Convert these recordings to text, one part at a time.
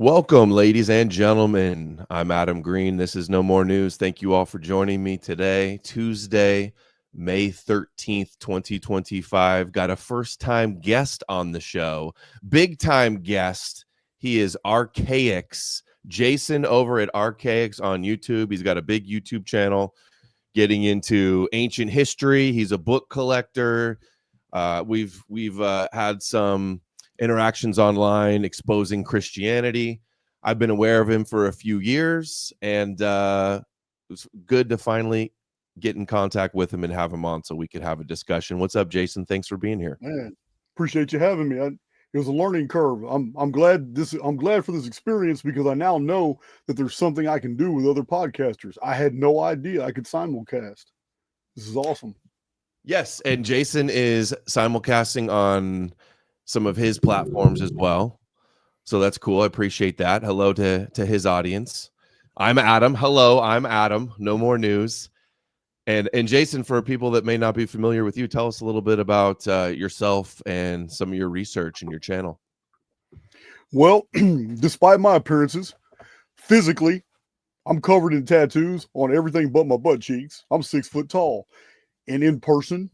Welcome, ladies and gentlemen. I'm Adam Green. This is No More News. Thank you all for joining me today, Tuesday, May 13th, 2025. Got a first-time guest on the show, big-time guest. He is Archaix, Jason over at Archaix on YouTube. He's got a big YouTube channel getting into ancient history. He's a book collector. We've had some interactions online exposing Christianity. I've been aware of him for a few years, and it was good to finally get in contact with him and have him on so we could have a discussion. What's up, Jason? Thanks for being here. Man, appreciate you having me. It was a learning curve. I'm glad for this experience because I now know that there's something I can do with other podcasters. I had no idea I could simulcast. This is awesome. Yes, and Jason is simulcasting on some of his platforms as well. So that's cool. I appreciate that. Hello to his audience. I'm Adam. Hello, I'm Adam. No More News. And Jason, for people that may not be familiar with you, tell us a little bit about yourself and some of your research and your channel. Well, despite my appearances, physically, I'm covered in tattoos on everything but my butt cheeks. I'm 6 foot tall. And in person,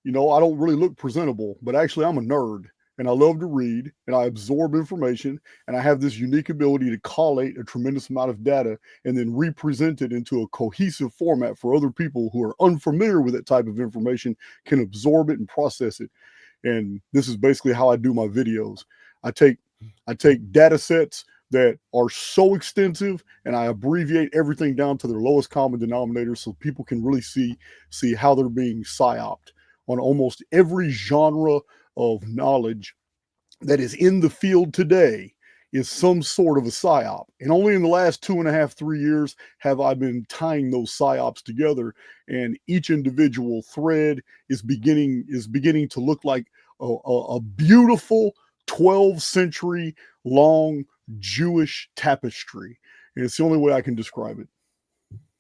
I don't really look presentable, but actually I'm a nerd. And I love to read, and I absorb information, and I have this unique ability to collate a tremendous amount of data and then represent it into a cohesive format for other people who are unfamiliar with that type of information can absorb it and process it. And this is basically how I do my videos. I take data sets that are so extensive, and I abbreviate everything down to their lowest common denominator so people can really see how they're being psyoped on almost every genre of knowledge that is in the field today is some sort of a psyop. And only in the last 2.5, 3 years have I been tying those psyops together. And each individual thread is beginning to look like a beautiful 12th century long Jewish tapestry. And it's the only way I can describe it.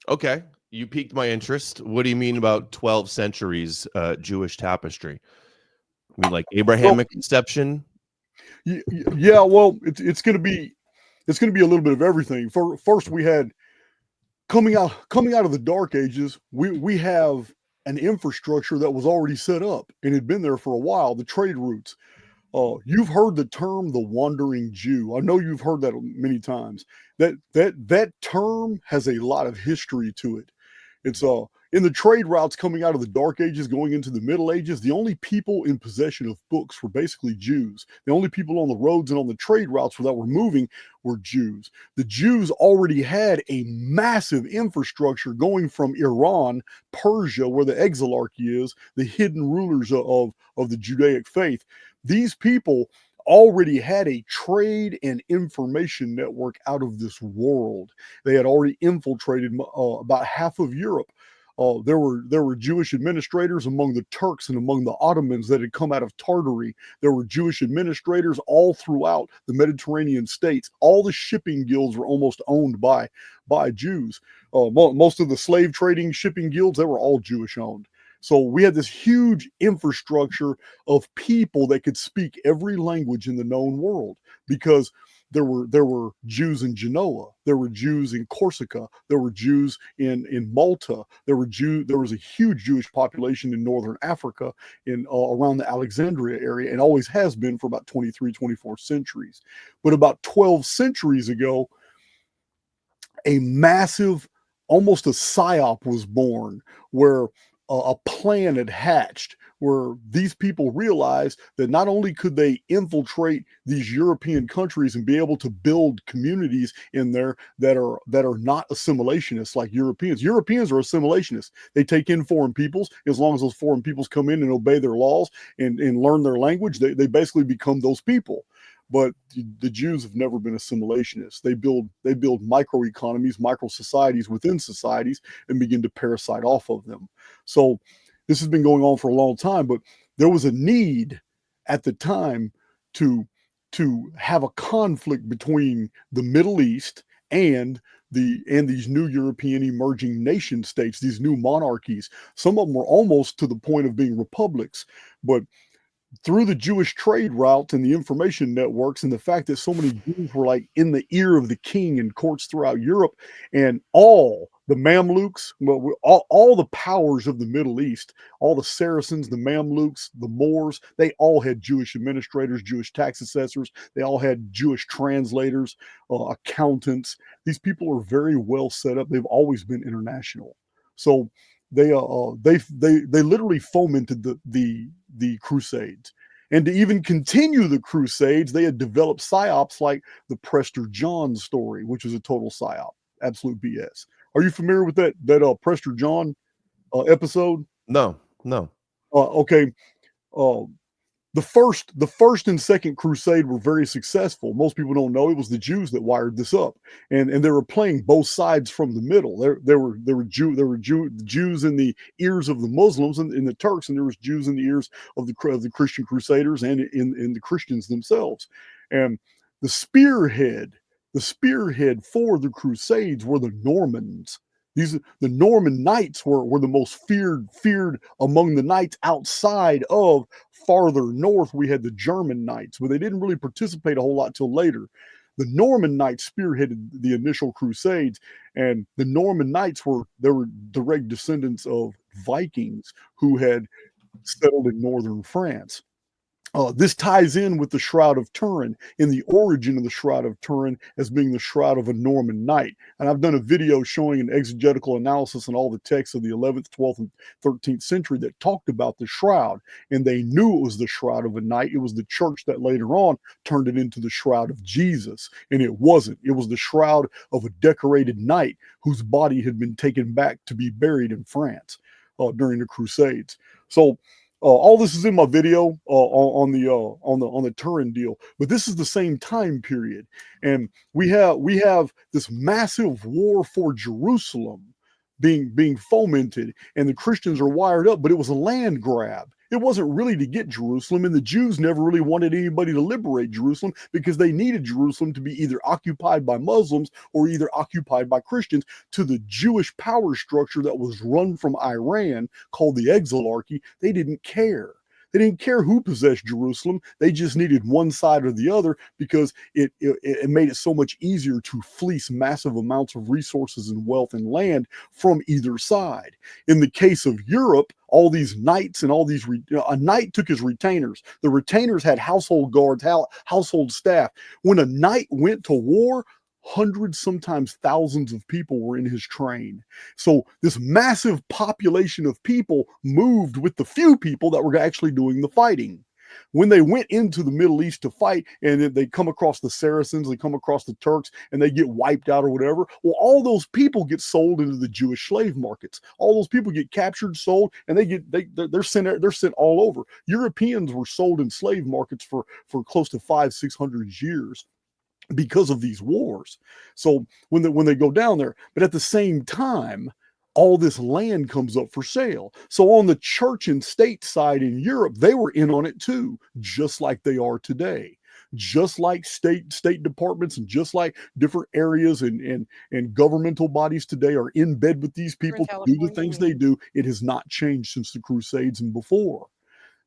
Okay. You piqued my interest. What do you mean about 12 centuries Jewish tapestry? I mean, like Abrahamic conception? Yeah, well, it's going to be a little bit of everything. First, we had coming out of the Dark Ages. We have an infrastructure that was already set up and had been there for a while. The trade routes. You've heard the term the wandering Jew. I know you've heard that many times. That term has a lot of history to it. It's in the trade routes coming out of the Dark Ages, going into the Middle Ages, the only people in possession of books were basically Jews. The only people on the roads and on the trade routes that were moving were Jews. The Jews already had a massive infrastructure going from Iran, Persia, where the exilarchy is, the hidden rulers of the Judaic faith. These people already had a trade and information network out of this world. They had already infiltrated about half of Europe. There were Jewish administrators among the Turks and among the Ottomans that had come out of Tartary. There were Jewish administrators all throughout the Mediterranean states. All the shipping guilds were almost owned by Jews. Most of the slave trading shipping guilds, they were all Jewish owned. So we had this huge infrastructure of people that could speak every language in the known world because there were Jews in Genoa, there were Jews in Corsica, there were Jews in Malta, there was a huge Jewish population in northern Africa, in around the Alexandria area, and always has been for about 23, 24 centuries. But about 12 centuries ago, a massive, almost a psyop was born where a plan had hatched where these people realized that not only could they infiltrate these European countries and be able to build communities in there that are not assimilationists like Europeans. Europeans are assimilationists. They take in foreign peoples. As long as those foreign peoples come in and obey their laws and learn their language, they basically become those people. But the Jews have never been assimilationists. They build microeconomies, micro societies within societies, and begin to parasite off of them. So this has been going on for a long time, but there was a need at the time to have a conflict between the Middle East and these new European emerging nation states, these new monarchies. Some of them were almost to the point of being republics, but through the Jewish trade routes and the information networks, and the fact that so many Jews were like in the ear of the king in courts throughout Europe, and all the Mamluks, well, all the powers of the Middle East, all the Saracens, the Mamluks, the Moors, they all had Jewish administrators, Jewish tax assessors. They all had Jewish translators, accountants. These people are very well set up. They've always been international. So they literally fomented the Crusades. And to even continue the Crusades, they had developed psyops like the Prester John story, which was a total psyop, absolute BS. Are you familiar with that Prester John episode? No. Okay. The first and second crusade were very successful. Most people don't know it was the Jews that wired this up, and they were playing both sides from the middle. There were Jews in the ears of the Muslims and in the Turks, and there was Jews in the ears of the Christian Crusaders and in the Christians themselves. And the spearhead for the Crusades were the Normans. The Norman knights were the most feared among the knights outside of farther north. We had the German knights, but they didn't really participate a whole lot till later. The Norman knights spearheaded the initial crusades, and the Norman knights were direct descendants of Vikings who had settled in northern France. This ties in with the Shroud of Turin, in the origin of the Shroud of Turin as being the shroud of a Norman knight. And I've done a video showing an exegetical analysis on all the texts of the 11th, 12th, and 13th century that talked about the shroud. And they knew it was the shroud of a knight. It was the church that later on turned it into the shroud of Jesus. And it wasn't. It was the shroud of a decorated knight whose body had been taken back to be buried in France during the Crusades. So all this is in my video on the Turin deal, but this is the same time period, and we have this massive war for Jerusalem being fomented, and the Christians are wired up, but it was a land grab. It wasn't really to get Jerusalem, and the Jews never really wanted anybody to liberate Jerusalem because they needed Jerusalem to be either occupied by Muslims or either occupied by Christians to the Jewish power structure that was run from Iran called the Exilarchy. They didn't care. They didn't care who possessed Jerusalem. They just needed one side or the other because it made it so much easier to fleece massive amounts of resources and wealth and land from either side. In the case of Europe, all these knights and all these, a knight took his retainers. The retainers had household guards, household staff. When a knight went to war, hundreds, sometimes thousands of people were in his train. So this massive population of people moved with the few people that were actually doing the fighting. When they went into the Middle East to fight and they come across the Saracens, they come across the Turks, and they get wiped out or whatever, well, all those people get sold into the Jewish slave markets. All those people get captured, sold, and they're sent all over. Europeans were sold in slave markets for close to 500-600 years because of these wars. So when they go down there, but at the same time, all this land comes up for sale. So on the church and state side in Europe, they were in on it too, just like they are today. Just like state departments and just like different areas and governmental bodies today are in bed with these people to do the things they do. It has not changed since the Crusades and before.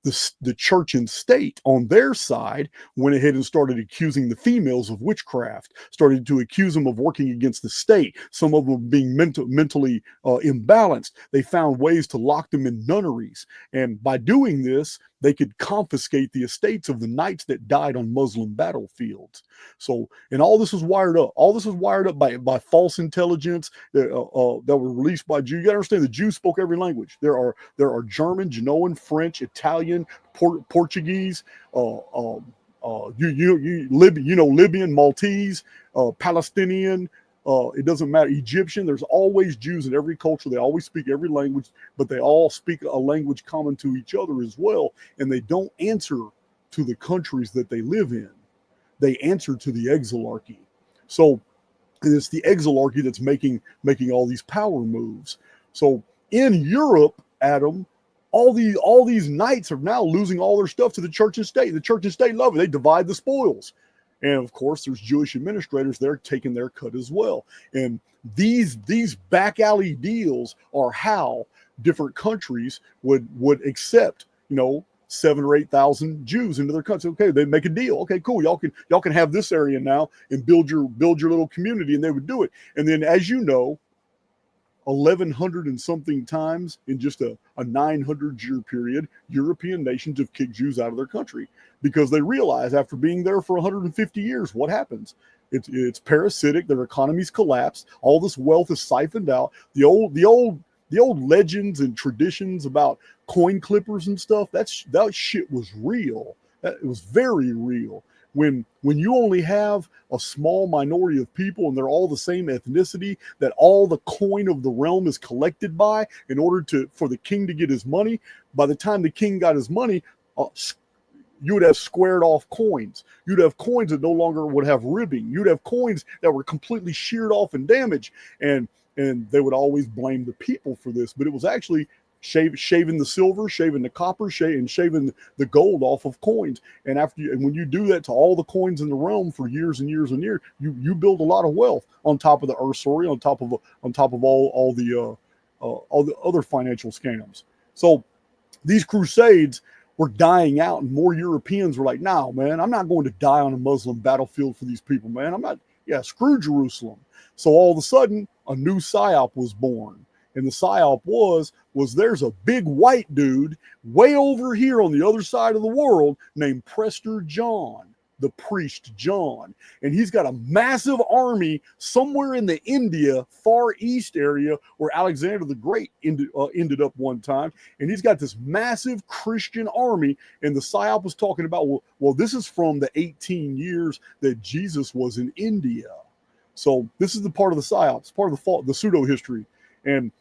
The church and state on their side went ahead and started accusing the females of witchcraft, started to accuse them of working against the state, some of them being mentally imbalanced. They found ways to lock them in nunneries. And by doing this, they could confiscate the estates of the knights that died on Muslim battlefields. So, and all this was wired up. All this was wired up by false intelligence that were released by Jews. You got to understand, the Jews spoke every language. There are German, Genoan, French, Italian, Portuguese, Libyan, Maltese, Palestinian. It doesn't matter. Egyptian. There's always Jews in every culture. They always speak every language, but they all speak a language common to each other as well. And they don't answer to the countries that they live in. They answer to the Exilarchy. So it's the Exilarchy that's making all these power moves. So in Europe, Adam, all these knights are now losing all their stuff to the church and state. The church and state love it. They divide the spoils. And of course, there's Jewish administrators there taking their cut as well. And these back alley deals are how different countries would accept, 7 or 8,000 Jews into their country. Okay, they make a deal. Okay, cool. Y'all can have this area now and build your little community, and they would do it. And then, as you know, 1,100 and something times in just a 900-year period, European nations have kicked Jews out of their country because they realize after being there for 150 years, what happens? It's parasitic. Their economies collapse. All this wealth is siphoned out. The old legends and traditions about coin clippers and stuff, that shit was real. It was very real. When you only have a small minority of people and they're all the same ethnicity, that all the coin of the realm is collected by in order for the king to get his money, by the time the king got his money, you would have squared off coins. You'd have coins that no longer would have ribbing. You'd have coins that were completely sheared off and damaged. And they would always blame the people for this. But it was actually shaving the silver, shaving the copper, shaving the gold off of coins. And when you do that to all the coins in the realm for years and years and years, you build a lot of wealth on top of the usury, on top of all the other financial scams. So these crusades were dying out, and more Europeans were like, "No, man, I'm not going to die on a Muslim battlefield for these people, man. I'm not. Yeah, screw Jerusalem." So all of a sudden, a new psyop was born. And the psyop was there's a big white dude way over here on the other side of the world named Prester John, the priest John. And he's got a massive army somewhere in the India Far East area where Alexander the Great ended up one time. And he's got this massive Christian army. And the psyop was talking about, well, this is from the 18 years that Jesus was in India. So this is the part of the psyop. It's part of the pseudo history. And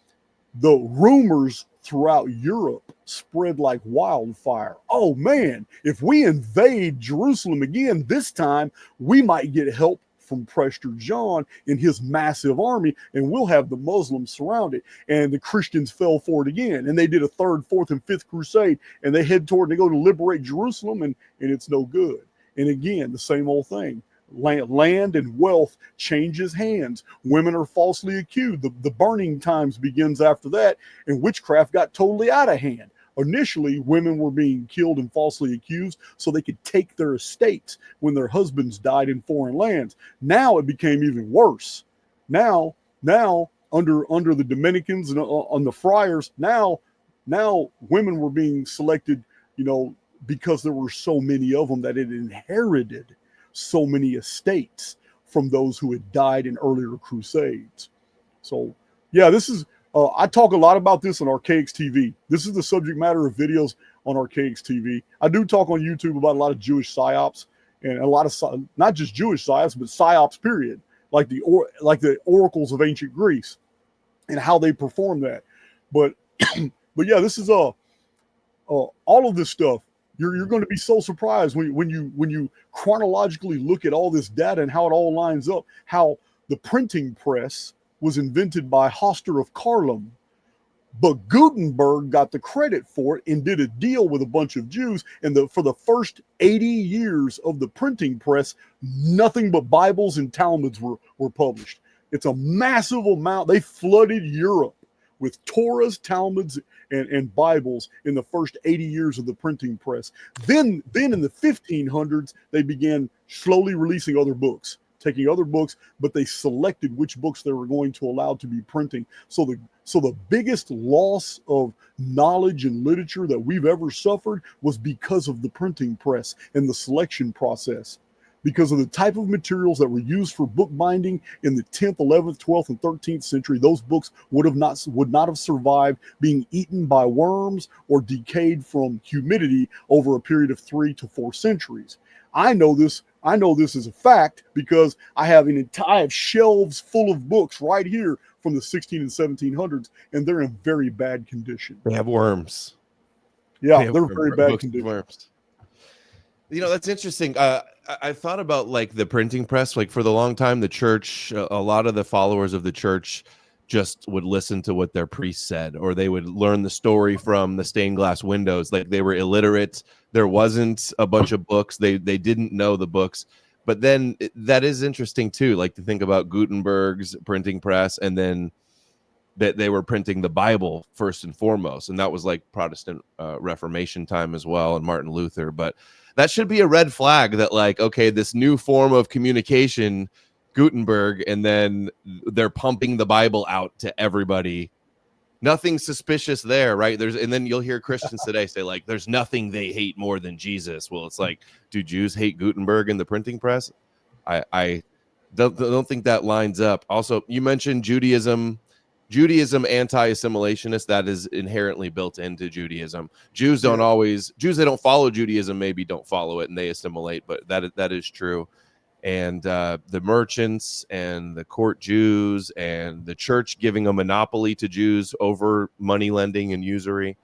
the rumors throughout Europe spread like wildfire. Oh man, if we invade Jerusalem again this time, we might get help from Prester John and his massive army, and we'll have the Muslims surrounded. And the Christians fell for it again, and they did a 3rd, 4th, and 5th crusade, and they go to liberate Jerusalem, and it's no good. And again, the same old thing. Land and wealth changes hands. Women are falsely accused. The burning times begins after that, and witchcraft got totally out of hand. Initially, women were being killed and falsely accused so they could take their estates when their husbands died in foreign lands. Now it became even worse. Now under the Dominicans and on the friars, now women were being selected, because there were so many of them that it inherited so many estates from those who had died in earlier crusades. So yeah, this is I talk a lot about this on Archaix TV. This is the subject matter of videos on Archaix TV. I do talk on YouTube about a lot of Jewish psyops and a lot of not just Jewish psyops, but psyops period, like the oracles of ancient Greece and how they perform that. But yeah, this is all of this stuff. You're going to be so surprised when you chronologically look at all this data and how it all lines up. How the printing press was invented by Hoster of Karlum, but Gutenberg got the credit for it and did a deal with a bunch of Jews. And for the first 80 years of the printing press, nothing but Bibles and Talmuds were published. It's a massive amount. They flooded Europe with Torahs, Talmuds, and Bibles in the first 80 years of the printing press. Then in the 1500s, they began slowly releasing other books, taking other books, but they selected which books they were going to allow to be printing. So the biggest loss of knowledge and literature that we've ever suffered was because of the printing press and the selection process. Because of the type of materials that were used for bookbinding in the 10th, 11th, 12th, and 13th century, those books would not have survived being eaten by worms or decayed from humidity over a period of 3 to 4 centuries. I know this as a fact because I have shelves full of books right here from the 16 and 1700s, and they're in very bad condition. They have worms. Yeah, they're very bad condition. Worms. That's interesting. I thought about like the printing press. Like for the long time, the church, a lot of the followers of the church just would listen to what their priest said, or they would learn the story from the stained glass windows. Like they were illiterate. There wasn't a bunch of books. They didn't know the books. But then that is interesting too, like to think about Gutenberg's printing press and then that they were printing the Bible first and foremost, and that was like Protestant Reformation time as well, and Martin Luther. But that should be a red flag that, like, okay, this new form of communication, Gutenberg, and then they're pumping the Bible out to everybody. Nothing suspicious there, right? And then you'll hear Christians today say, like, there's nothing they hate more than Jesus. Well, it's like, do Jews hate Gutenberg and the printing press? I don't think that lines up. Also, you mentioned Judaism anti-assimilationist. That is inherently built into Judaism. Jews that don't follow Judaism maybe don't follow it and they assimilate, but that is true. And the merchants and the court Jews and the church giving a monopoly to Jews over money lending and usury,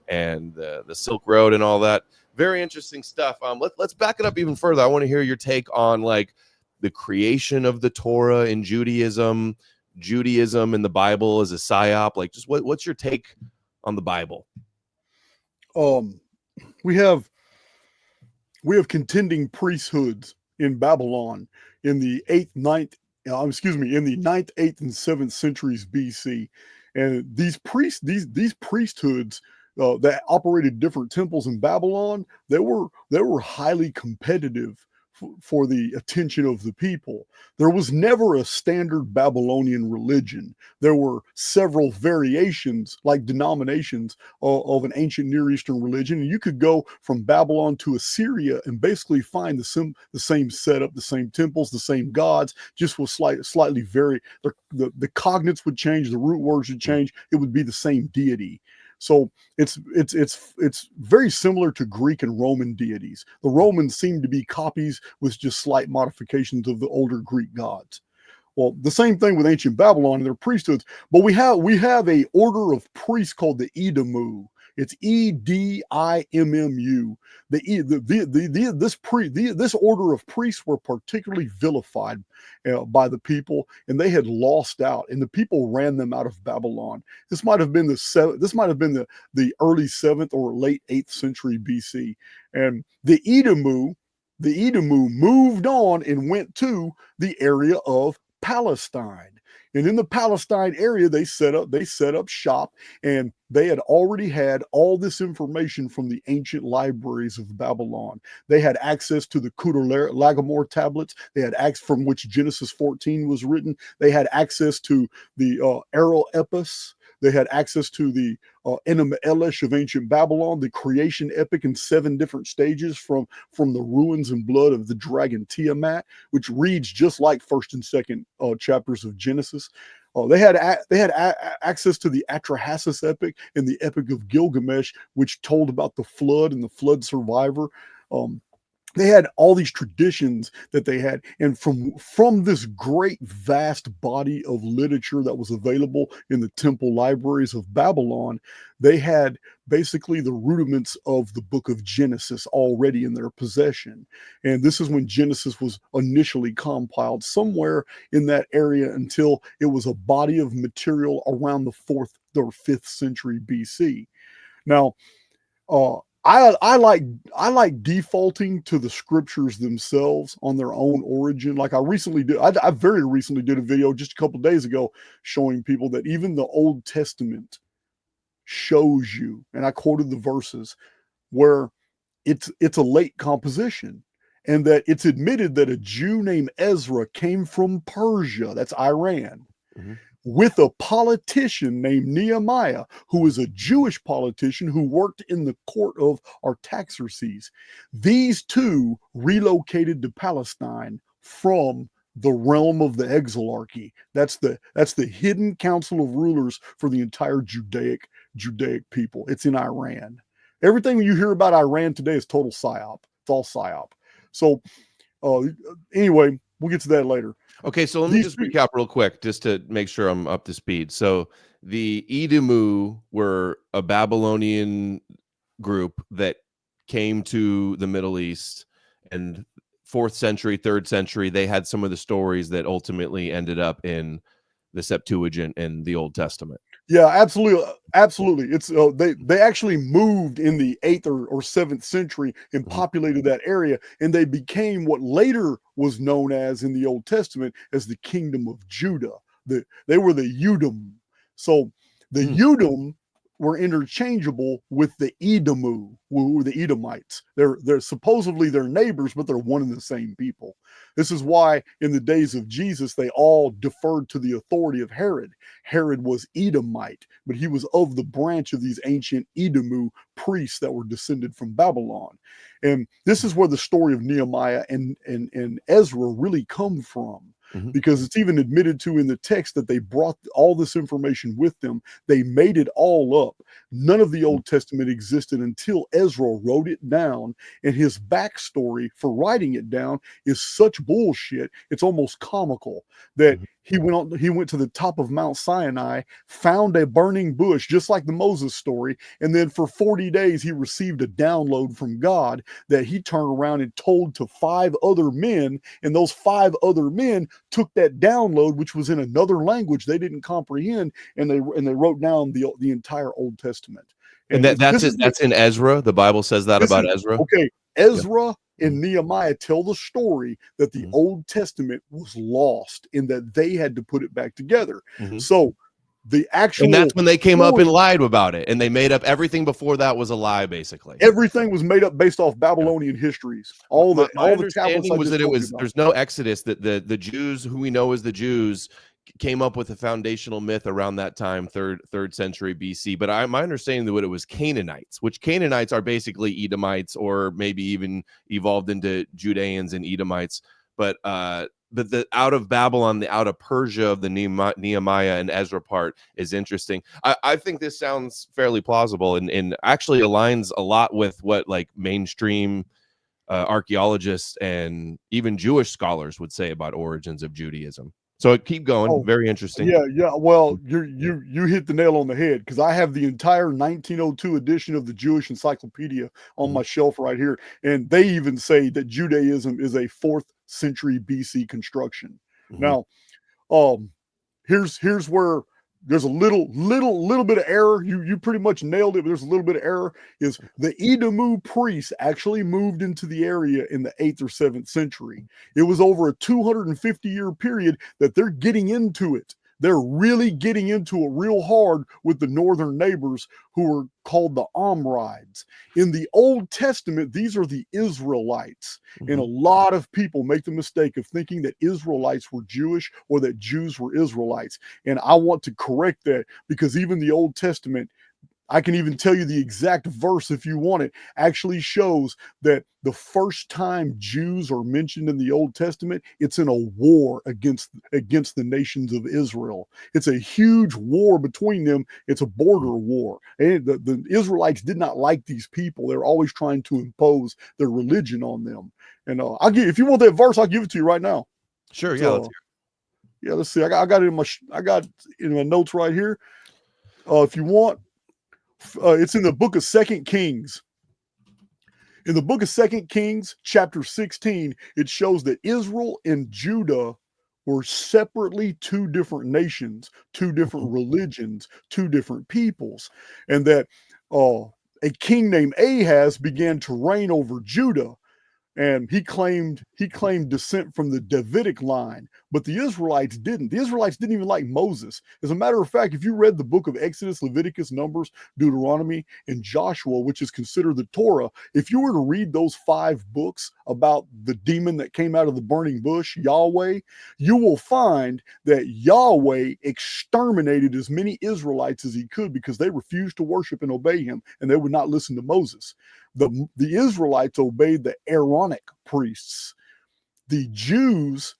and the Silk Road and all that. Very interesting stuff. Let's back it up even further. I want to hear your take on, like, the creation of the Torah in Judaism and the Bible as a psyop. Like, just what's your take on the Bible? We have contending priesthoods in Babylon in the 9th, 8th, and 7th centuries BC. And these priesthoods that operated different temples in Babylon, they were highly competitive for the attention of the people. There was never a standard Babylonian religion. There were several variations, like denominations of an ancient Near Eastern religion. And you could go from Babylon to Assyria and basically find the same setup, the same temples, the same gods, just with slightly vary. The cognates would change, the root words would change. It would be the same deity. So it's very similar to Greek and Roman deities. The Romans seem to be copies with just slight modifications of the older Greek gods. Well, the same thing with ancient Babylon and their priesthoods. But we have a order of priests called the Edamu. It's Edimmu. This order of priests were particularly vilified by the people, and they had lost out, and the people ran them out of Babylon. This might have been the early 7th or late 8th century BC, and the Edamu moved on and went to the area of Palestine. And in the Palestine area, they set up shop, and they had already had all this information from the ancient libraries of Babylon. They had access to the Kutar-Lagamor tablets. They had access from which Genesis 14 was written. They had access to the Aral Epos. They had access to the Enum Elish of ancient Babylon, the creation epic in 7 different stages from the ruins and blood of the dragon Tiamat, which reads just like 1st and 2nd chapters of Genesis. They had access to the Atrahasis epic and the Epic of Gilgamesh, which told about the flood and the flood survivor. They had all these traditions that they had, and from this great vast body of literature that was available in the temple libraries of Babylon, they had basically the rudiments of the book of Genesis already in their possession. And this is when Genesis was initially compiled, somewhere in that area, until it was a body of material around the 4th or 5th century BC. Now, I like defaulting to the scriptures themselves on their own origin. Like I very recently did a video just a couple of days ago showing people that even the Old Testament shows you, and I quoted the verses, where it's a late composition, and that it's admitted that a Jew named Ezra came from Persia, that's Iran, with a politician named Nehemiah, who is a Jewish politician who worked in the court of Artaxerxes. These two relocated to Palestine from the realm of the Exilarchy. That's the hidden council of rulers for the entire Judaic people. It's in Iran. Everything you hear about Iran today is total psyop. It's all psyop. So anyway, we'll get to that later. Okay, so let me just recap real quick, just to make sure I'm up to speed. So the Edamu were a Babylonian group that came to the Middle East, and 4th century, 3rd century, they had some of the stories that ultimately ended up in the Septuagint and the Old Testament. Yeah, absolutely. It's they actually moved in the 8th or 7th century and populated that area, and they became what later was known as in the Old Testament as the Kingdom of Judah. They were the Udum. So the Udom were interchangeable with the Edomu, who were the Edomites. They're supposedly their neighbors, but they're one and the same people. This is why in the days of Jesus, they all deferred to the authority of Herod. Herod was Edomite, but he was of the branch of these ancient Edomu priests that were descended from Babylon. And this is where the story of Nehemiah and Ezra really come from. Because it's even admitted to in the text that they brought all this information with them. They made it all up. None of the Old Testament existed until Ezra wrote it down, and his backstory for writing it down is such bullshit. It's almost comical that he went to the top of Mount Sinai, found a burning bush, just like the Moses story, and then for 40 days he received a download from God that he turned around and told to 5 other men, and those 5 other men took that download, which was in another language they didn't comprehend, and they wrote down the entire Old Testament. And that's in Ezra. The Bible says that about Ezra. Okay, Ezra and Nehemiah tell the story that the Old Testament was lost and that they had to put it back together. So the actual, and that's when they came up and lied about it, and they made up everything before that was a lie. Basically, everything was made up based off Babylonian histories. All the tablets was that it was there's no Exodus. That the Jews, who we know as the Jews, came up with a foundational myth around that time, third century BC. But my understanding that it was Canaanites, which Canaanites are basically Edomites, or maybe even evolved into Judeans and Edomites. But the out of Babylon, the out of Persia of the Nehemiah and Ezra part is interesting. I think this sounds fairly plausible and actually aligns a lot with what like mainstream archaeologists and even Jewish scholars would say about origins of Judaism. So keep going. Very interesting. Yeah. Well, you hit the nail on the head, because I have the entire 1902 edition of the Jewish Encyclopedia on my shelf right here, and they even say that Judaism is a 4th century BC construction. Now, here's where there's a little bit of error. You pretty much nailed it, but there's a little bit of error. Is the Edomu priests actually moved into the area in the 8th or 7th century. It was over a 250-year period that they're getting into it. They're really getting into it real hard with the northern neighbors, who are called the Amorites. In the Old Testament, these are the Israelites. And a lot of people make the mistake of thinking that Israelites were Jewish or that Jews were Israelites. And I want to correct that, because even the Old Testament, I can even tell you the exact verse if you want it, actually shows that the first time Jews are mentioned in the Old Testament, it's in a war against the nations of Israel. It's a huge war between them. It's a border war. And the Israelites did not like these people. They're always trying to impose their religion on them. And if you want that verse, I'll give it to you right now. Sure, yeah. Let's see. I got it in my notes right here. If you want. It's in the book of 2 Kings. In the book of 2 Kings, chapter 16, it shows that Israel and Judah were separately 2 different nations, 2 different religions, 2 different peoples, and that a king named Ahaz began to reign over Judah. And he claimed descent from the Davidic line, but the Israelites didn't. The Israelites didn't even like Moses. As a matter of fact, if you read the book of Exodus, Leviticus, Numbers, Deuteronomy, and Joshua, which is considered the Torah, if you were to read those 5 books about the demon that came out of the burning bush, Yahweh, you will find that Yahweh exterminated as many Israelites as he could, because they refused to worship and obey him, and they would not listen to Moses. The Israelites obeyed the Aaronic priests. The Jews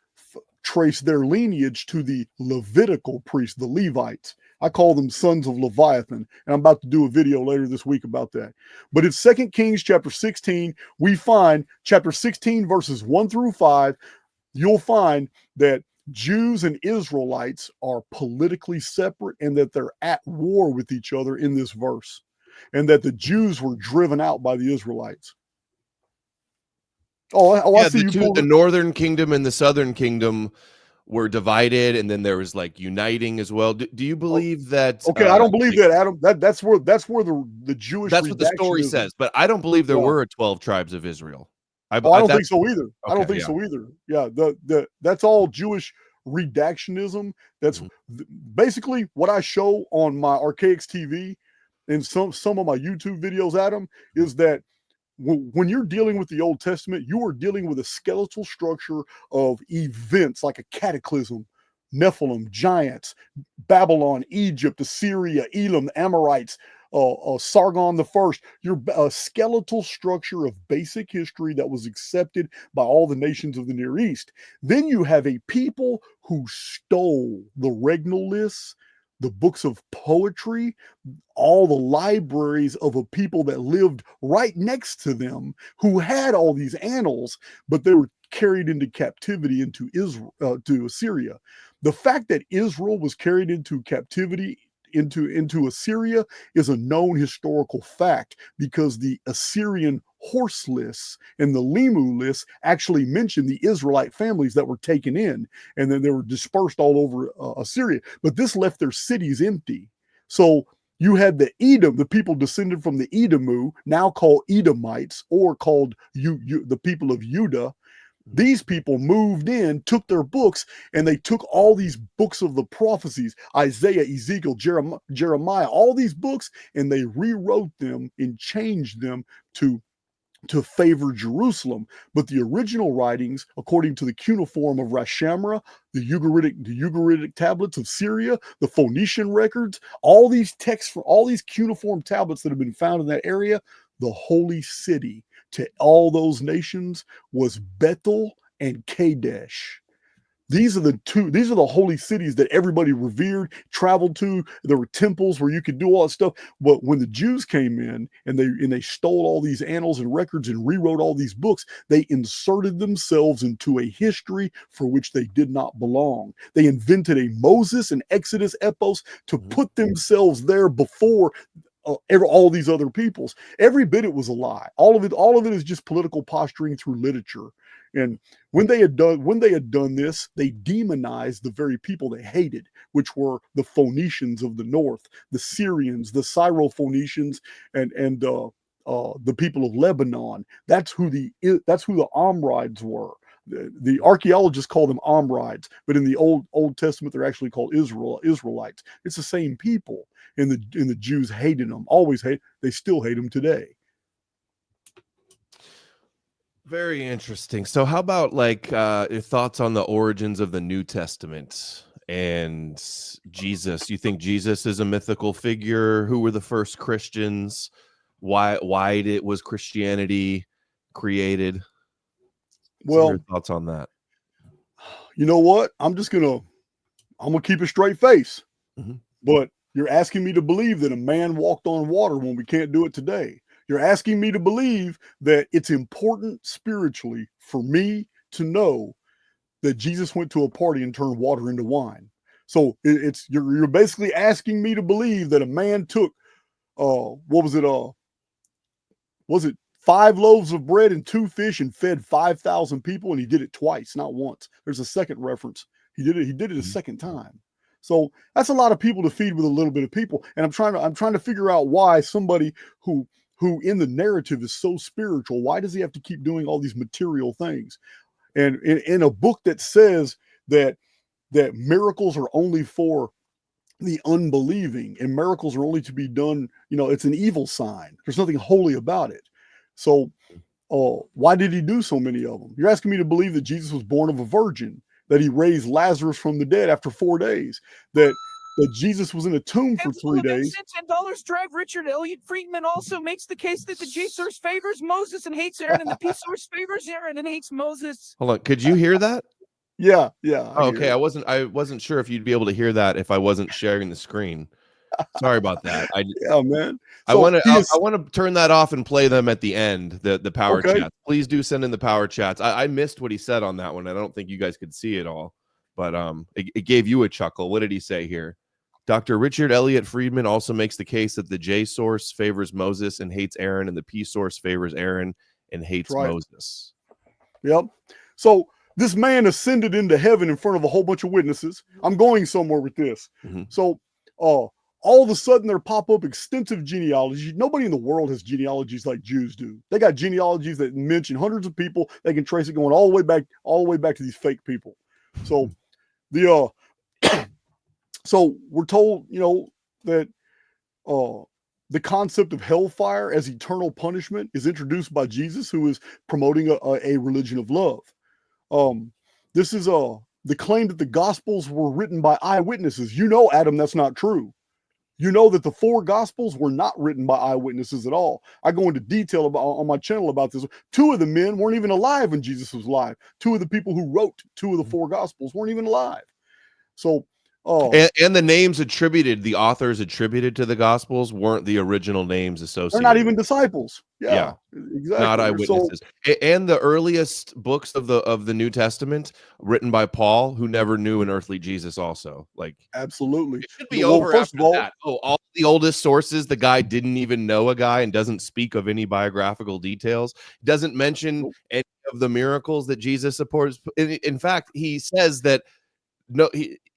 traced their lineage to the Levitical priests, the Levites. I call them sons of Leviathan, and I'm about to do a video later this week about that. But it's 2 Kings chapter 16. We find chapter 16 verses 1 through 5. You'll find that Jews and Israelites are politically separate, and that they're at war with each other in this verse, and that the Jews were driven out by the Israelites. I see the northern kingdom and the southern kingdom were divided, and then there was like uniting as well. Do you believe that? Okay, I don't believe that, Adam. That's where the Jewish. That's what the story says, but I don't believe there were 12 tribes of Israel. I don't think so either. I don't think so either. Yeah, that's all Jewish redactionism. That's Mhm. basically what I show on my Archaix TV and some of my YouTube videos, Adam, is that when you're dealing with the Old Testament, you are dealing with a skeletal structure of events like a cataclysm, Nephilim, giants, Babylon, Egypt, Assyria, Elam, Amorites, Sargon the First. You're a skeletal structure of basic history that was accepted by all the nations of the Near East. Then you have a people who stole the regnal lists, the books of poetry, all the libraries of a people that lived right next to them who had all these annals, but they were carried into captivity into Israel, to Assyria. The fact that Israel was carried into captivity into Assyria is a known historical fact because the Assyrian horse lists and the Limu lists actually mention the Israelite families that were taken in, and then they were dispersed all over Assyria. But this left their cities empty. So you had the Edom, the people descended from the Edomu, now called Edomites or called the people of Judah. These people moved in, took their books, and they took all these books of the prophecies, Isaiah, Ezekiel, Jeremiah, all these books, and they rewrote them and changed them to favor Jerusalem. But the original writings, according to the cuneiform of Rashamra, the Ugaritic tablets of Syria, the Phoenician records, all these texts from all these cuneiform tablets that have been found in that area, the holy city to all those nations was Bethel and Kadesh. These are the holy cities that everybody revered, traveled to. There were temples where you could do all that stuff. But when the Jews came in and they stole all these annals and records and rewrote all these books, they inserted themselves into a history for which they did not belong. They invented a Moses and Exodus epos to put themselves there before all these other peoples. Every bit it was a lie. All of it is just political posturing through literature. And when they had done this, they demonized the very people they hated, which were the Phoenicians of the north, the Syrians, the Syro-Phoenicians, and the people of Lebanon. That's who the Amrides were. The archaeologists call them Amrides, but in the Old Testament they're actually called Israelites. It's the same people, and the Jews hated them, always hate. They still hate them today. Very interesting. So how about like your thoughts on the origins of the New Testament and Jesus? You think Jesus is a mythical figure? Who were the first Christians? Why was Christianity created? What are your thoughts on that? You know what? I'm gonna keep a straight face. But you're asking me to believe that a man walked on water when we can't do it today. You're asking me to believe that it's important spiritually for me to know that Jesus went to a party and turned water into wine. So you're basically asking me to believe that a man took was it 5 loaves of bread and 2 fish and fed 5,000 people, and he did it twice, not once. There's a second reference. He did it a second time. So that's a lot of people to feed with a little bit of people. And I'm trying to figure out why somebody who in the narrative is so spiritual, why does he have to keep doing all these material things? And in a book that says that miracles are only for the unbelieving and miracles are only to be done, it's an evil sign. There's nothing holy about it. So why did he do so many of them? You're asking me to believe that Jesus was born of a virgin, that he raised Lazarus from the dead after 4 days, that Jesus was in a tomb for 3 days. $10 drive. Richard Elliott Friedman also makes the case that the J source favors Moses and hates Aaron, and the P source favors Aaron and hates Moses. Hold on, could you hear that? Yeah. Oh, okay, I wasn't sure if you'd be able to hear that if I wasn't sharing the screen. Sorry about that. Yeah, man. So I want to turn that off and play them at the end. The power chats. Please do send in the power chats. I missed what he said on that one. I don't think you guys could see it all, but it gave you a chuckle. What did he say here? Dr. Richard Elliott Friedman also makes the case that the J source favors Moses and hates Aaron, and the P source favors Aaron and hates Moses. Yep. So this man ascended into heaven in front of a whole bunch of witnesses. I'm going somewhere with this. So all of a sudden there pop up extensive genealogies. Nobody in the world has genealogies like Jews do. They got genealogies that mention hundreds of people. They can trace it going all the way back to these fake people. So The so we're told, that the concept of hellfire as eternal punishment is introduced by Jesus, who is promoting a religion of love. This is the claim that the Gospels were written by eyewitnesses. Adam, that's not true. You know that the 4 Gospels were not written by eyewitnesses at all. I go into detail on my channel about this. 2 of the men weren't even alive when Jesus was alive. 2 of the people who wrote 2 of the 4 Gospels weren't even alive. So, and the names attributed, the authors attributed to the Gospels weren't the original names associated. They're not even disciples. Yeah, exactly. Not eyewitnesses. And the earliest books of the New Testament written by Paul, who never knew an earthly Jesus, also. Like, absolutely. It should be over first after of all, that. Oh, all the oldest sources, the guy didn't even know a guy and doesn't speak of any biographical details. Doesn't mention any of the miracles that Jesus supports. In fact, he says that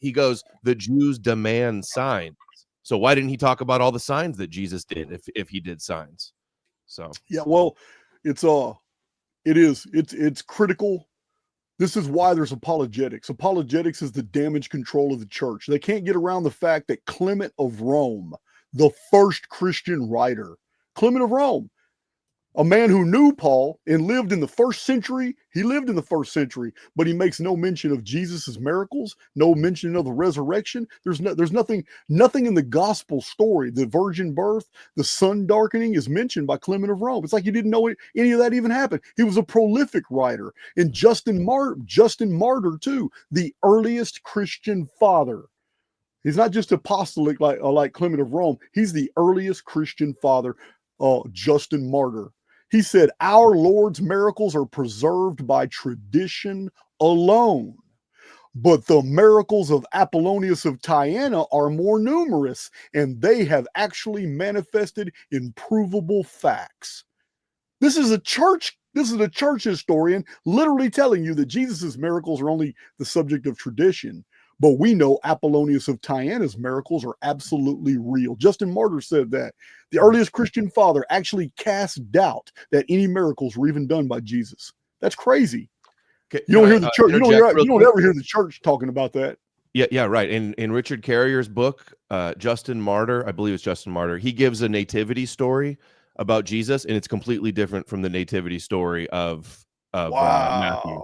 he goes, the Jews demand signs. So why didn't he talk about all the signs that Jesus did if he did signs? So yeah, well, it's critical. This is why there's apologetics. Apologetics is the damage control of the church. They can't get around the fact that Clement of Rome, the first Christian writer, Clement of Rome, a man who knew Paul and lived in the 1st century. He lived in the 1st century, but he makes no mention of Jesus's miracles, no mention of the resurrection. There's nothing in the gospel story. The virgin birth, the sun darkening is mentioned by Clement of Rome. It's like he didn't know any of that even happened. He was a prolific writer. And Justin Martyr too, the earliest Christian father. He's not just apostolic like Clement of Rome. He's the earliest Christian father, Justin Martyr. He said, our Lord's miracles are preserved by tradition alone, but the miracles of Apollonius of Tyana are more numerous, and they have actually manifested in provable facts. This is a church historian literally telling you that Jesus's miracles are only the subject of tradition. But we know Apollonius of Tyana's miracles are absolutely real. Justin Martyr said that. The earliest Christian father actually cast doubt that any miracles were even done by Jesus. That's crazy. You don't hear the church. You don't ever hear the church talking about that. Yeah, right. In Richard Carrier's book, Justin Martyr, I believe it's Justin Martyr, he gives a nativity story about Jesus, and it's completely different from the nativity story of Matthew.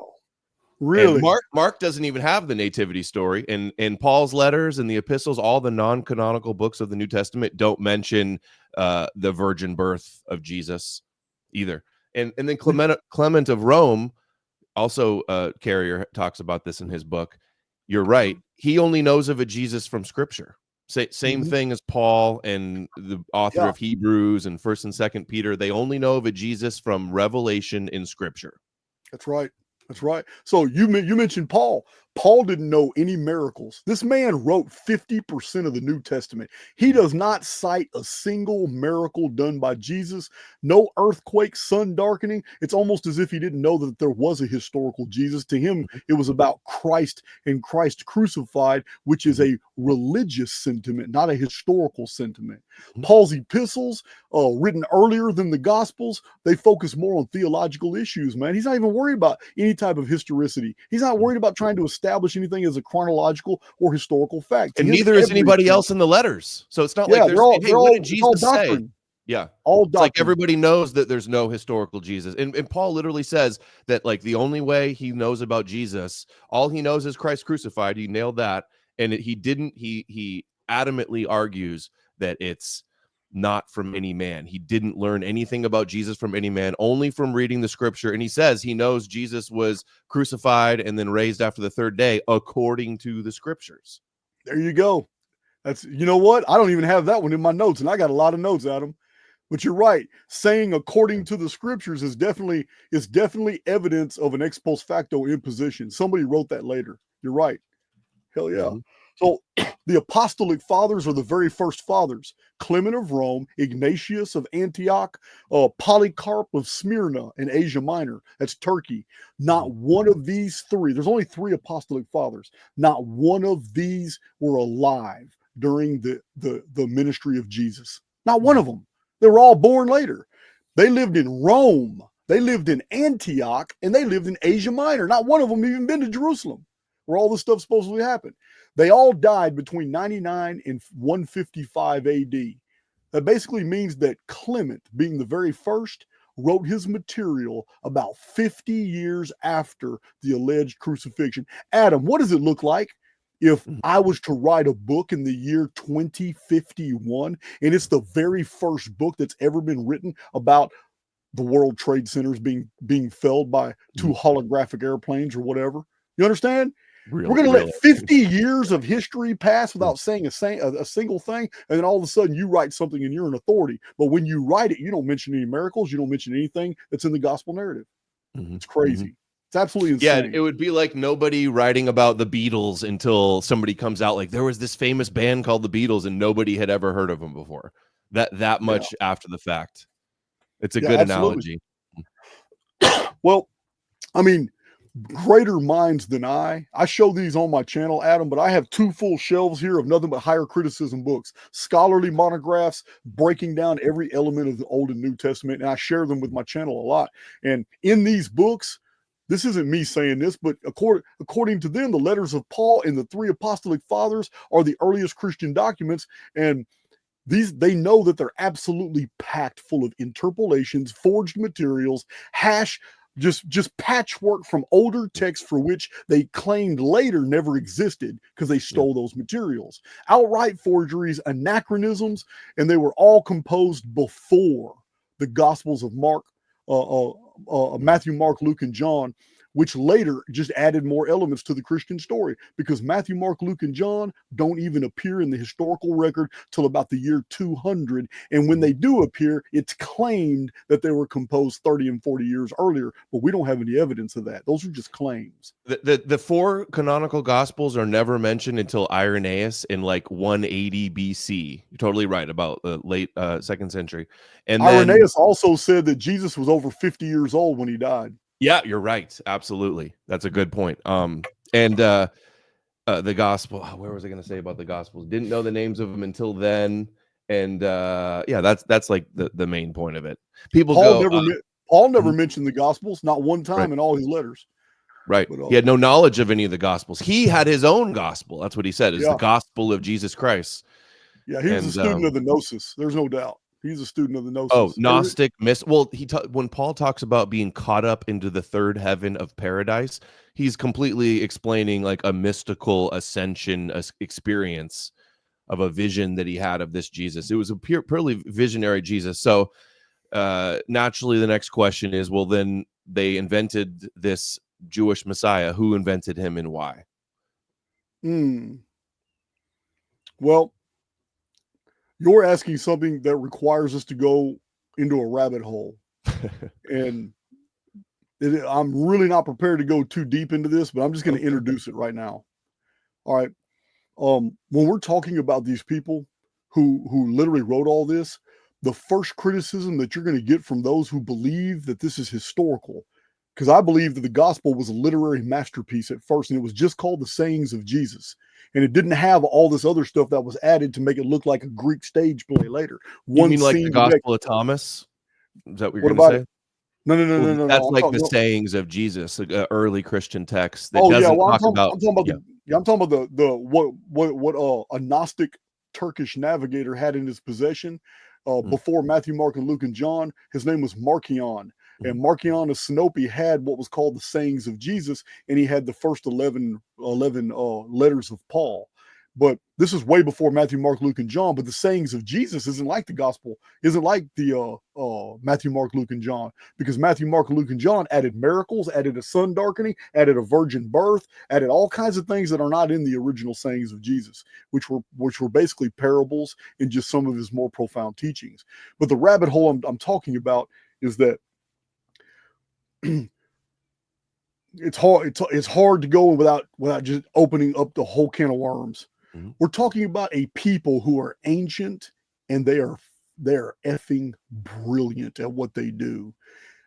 Really? And Mark doesn't even have the nativity story. And in Paul's letters and the epistles, all the non-canonical books of the New Testament don't mention the virgin birth of Jesus either. And then Clement of Rome, also Carrier talks about this in his book. You're right. He only knows of a Jesus from Scripture. Same thing as Paul and the author of Hebrews and 1st and 2nd Peter. They only know of a Jesus from revelation in Scripture. That's right. That's right. So you mentioned Paul. Paul didn't know any miracles. This man wrote 50% of the New Testament. He does not cite a single miracle done by Jesus. No earthquake, sun darkening. It's almost as if he didn't know that there was a historical Jesus. To him, it was about Christ and Christ crucified, which is a religious sentiment, not a historical sentiment. Paul's epistles, written earlier than the Gospels, they focus more on theological issues, man. He's not even worried about any type of historicity. He's not worried about trying to establish anything as a chronological or historical fact. And neither is anybody else in the letters. So it's not like there's, what did Jesus say? Yeah. All it's like everybody knows that there's no historical Jesus. And Paul literally says that, like, the only way he knows about Jesus, all he knows is Christ crucified. He nailed that. And he adamantly argues that it's not from any man. He didn't learn anything about Jesus from any man, only from reading the Scripture. And he says he knows Jesus was crucified and then raised after the 3rd day according to the Scriptures. There you go. That's, you know what? I don't even have that one in my notes, and I got a lot of notes, Adam. But you're right. Saying according to the Scriptures is definitely evidence of an ex post facto imposition. Somebody wrote that later. You're right. Hell yeah. So the apostolic fathers are the very first fathers. Clement of Rome, Ignatius of Antioch, Polycarp of Smyrna in Asia Minor. That's Turkey. Not one of these 3, there's only 3 apostolic fathers. Not one of these were alive during the ministry of Jesus. Not one of them. They were all born later. They lived in Rome. They lived in Antioch, and they lived in Asia Minor. Not one of them even been to Jerusalem. where all this stuff supposedly happened. They all died between 99 and 155 AD. That basically means that Clement, being the very first, wrote his material about 50 years after the alleged crucifixion. Adam, what does it look like if I was to write a book in the year 2051, and it's the very first book that's ever been written about the World Trade Centers being felled by two holographic airplanes or whatever? You understand? We're going to let 50 years of history pass without saying a single thing, and then all of a sudden you write something and you're an authority. But when you write it, you don't mention any miracles. You don't mention anything that's in the gospel narrative. It's crazy. It's absolutely insane. Yeah, it would be like nobody writing about the Beatles until somebody comes out like there was this famous band called the Beatles and nobody had ever heard of them before. That much after the fact. It's a good analogy. Well, I mean, greater minds than I show these on my channel, Adam, but I have 2 full shelves here of nothing but higher criticism books, scholarly monographs breaking down every element of the Old and New Testament, and I share them with my channel a lot. And in these books, this isn't me saying this, but according to them, the letters of Paul and the 3 apostolic fathers are the earliest Christian documents, and they know that they're absolutely packed full of interpolations, forged materials, just patchwork from older texts for which they claimed later never existed because they stole those materials. Outright forgeries, anachronisms, and they were all composed before the Gospels of Mark, Matthew, Mark, Luke, and John, which later just added more elements to the Christian story, because Matthew, Mark, Luke, and John don't even appear in the historical record till about the year 200. And when they do appear, it's claimed that they were composed 30 and 40 years earlier, but we don't have any evidence of that. Those are just claims. The 4 canonical gospels are never mentioned until Irenaeus in like 180 BC. You're totally right about the late 2nd century. And Irenaeus also said that Jesus was over 50 years old when he died. Yeah, you're right. Absolutely. That's a good point. The gospel, where was I going to say about the gospels? Didn't know the names of them until then. And that's like the main point of it. Paul never mentioned the gospels, not one time in all his letters. Right. But, he had no knowledge of any of the gospels. He had his own gospel. That's what he said, is the gospel of Jesus Christ. Yeah, he was a student of the Gnosis. There's no doubt. He's a student of the Gnosis. Oh, Gnostic Well, when Paul talks about being caught up into the 3rd heaven of paradise, he's completely explaining like a mystical ascension experience of a vision that he had of this Jesus. It was a purely visionary Jesus. So naturally, the next question is, well, then they invented this Jewish Messiah. Who invented him and why? Well, you're asking something that requires us to go into a rabbit hole. And I'm really not prepared to go too deep into this, but I'm just going to introduce it right now. All right. When we're talking about these people who literally wrote all this, the first criticism that you're going to get from those who believe that this is historical, because I believe that the gospel was a literary masterpiece at first, and it was just called the Sayings of Jesus. And it didn't have all this other stuff that was added to make it look like a Greek stage play later. You mean like the Gospel of Thomas? Is that what you're going to say? No. That's like the sayings of Jesus, early Christian text that doesn't talk about. I'm talking about what a Gnostic Turkish navigator had in his possession before Matthew, Mark, and Luke, and John. His name was Marcion. And Marcion of Sinope had what was called the Sayings of Jesus, and he had the first 11 letters of Paul. But this is way before Matthew, Mark, Luke, and John. But the Sayings of Jesus isn't like the gospel, isn't like the Matthew, Mark, Luke, and John, because Matthew, Mark, Luke, and John added miracles, added a sun darkening, added a virgin birth, added all kinds of things that are not in the original Sayings of Jesus, which were basically parables and just some of his more profound teachings. But the rabbit hole I'm talking about is that it's hard to go without just opening up the whole can of worms. We're talking about a people who are ancient, and they're effing brilliant at what they do.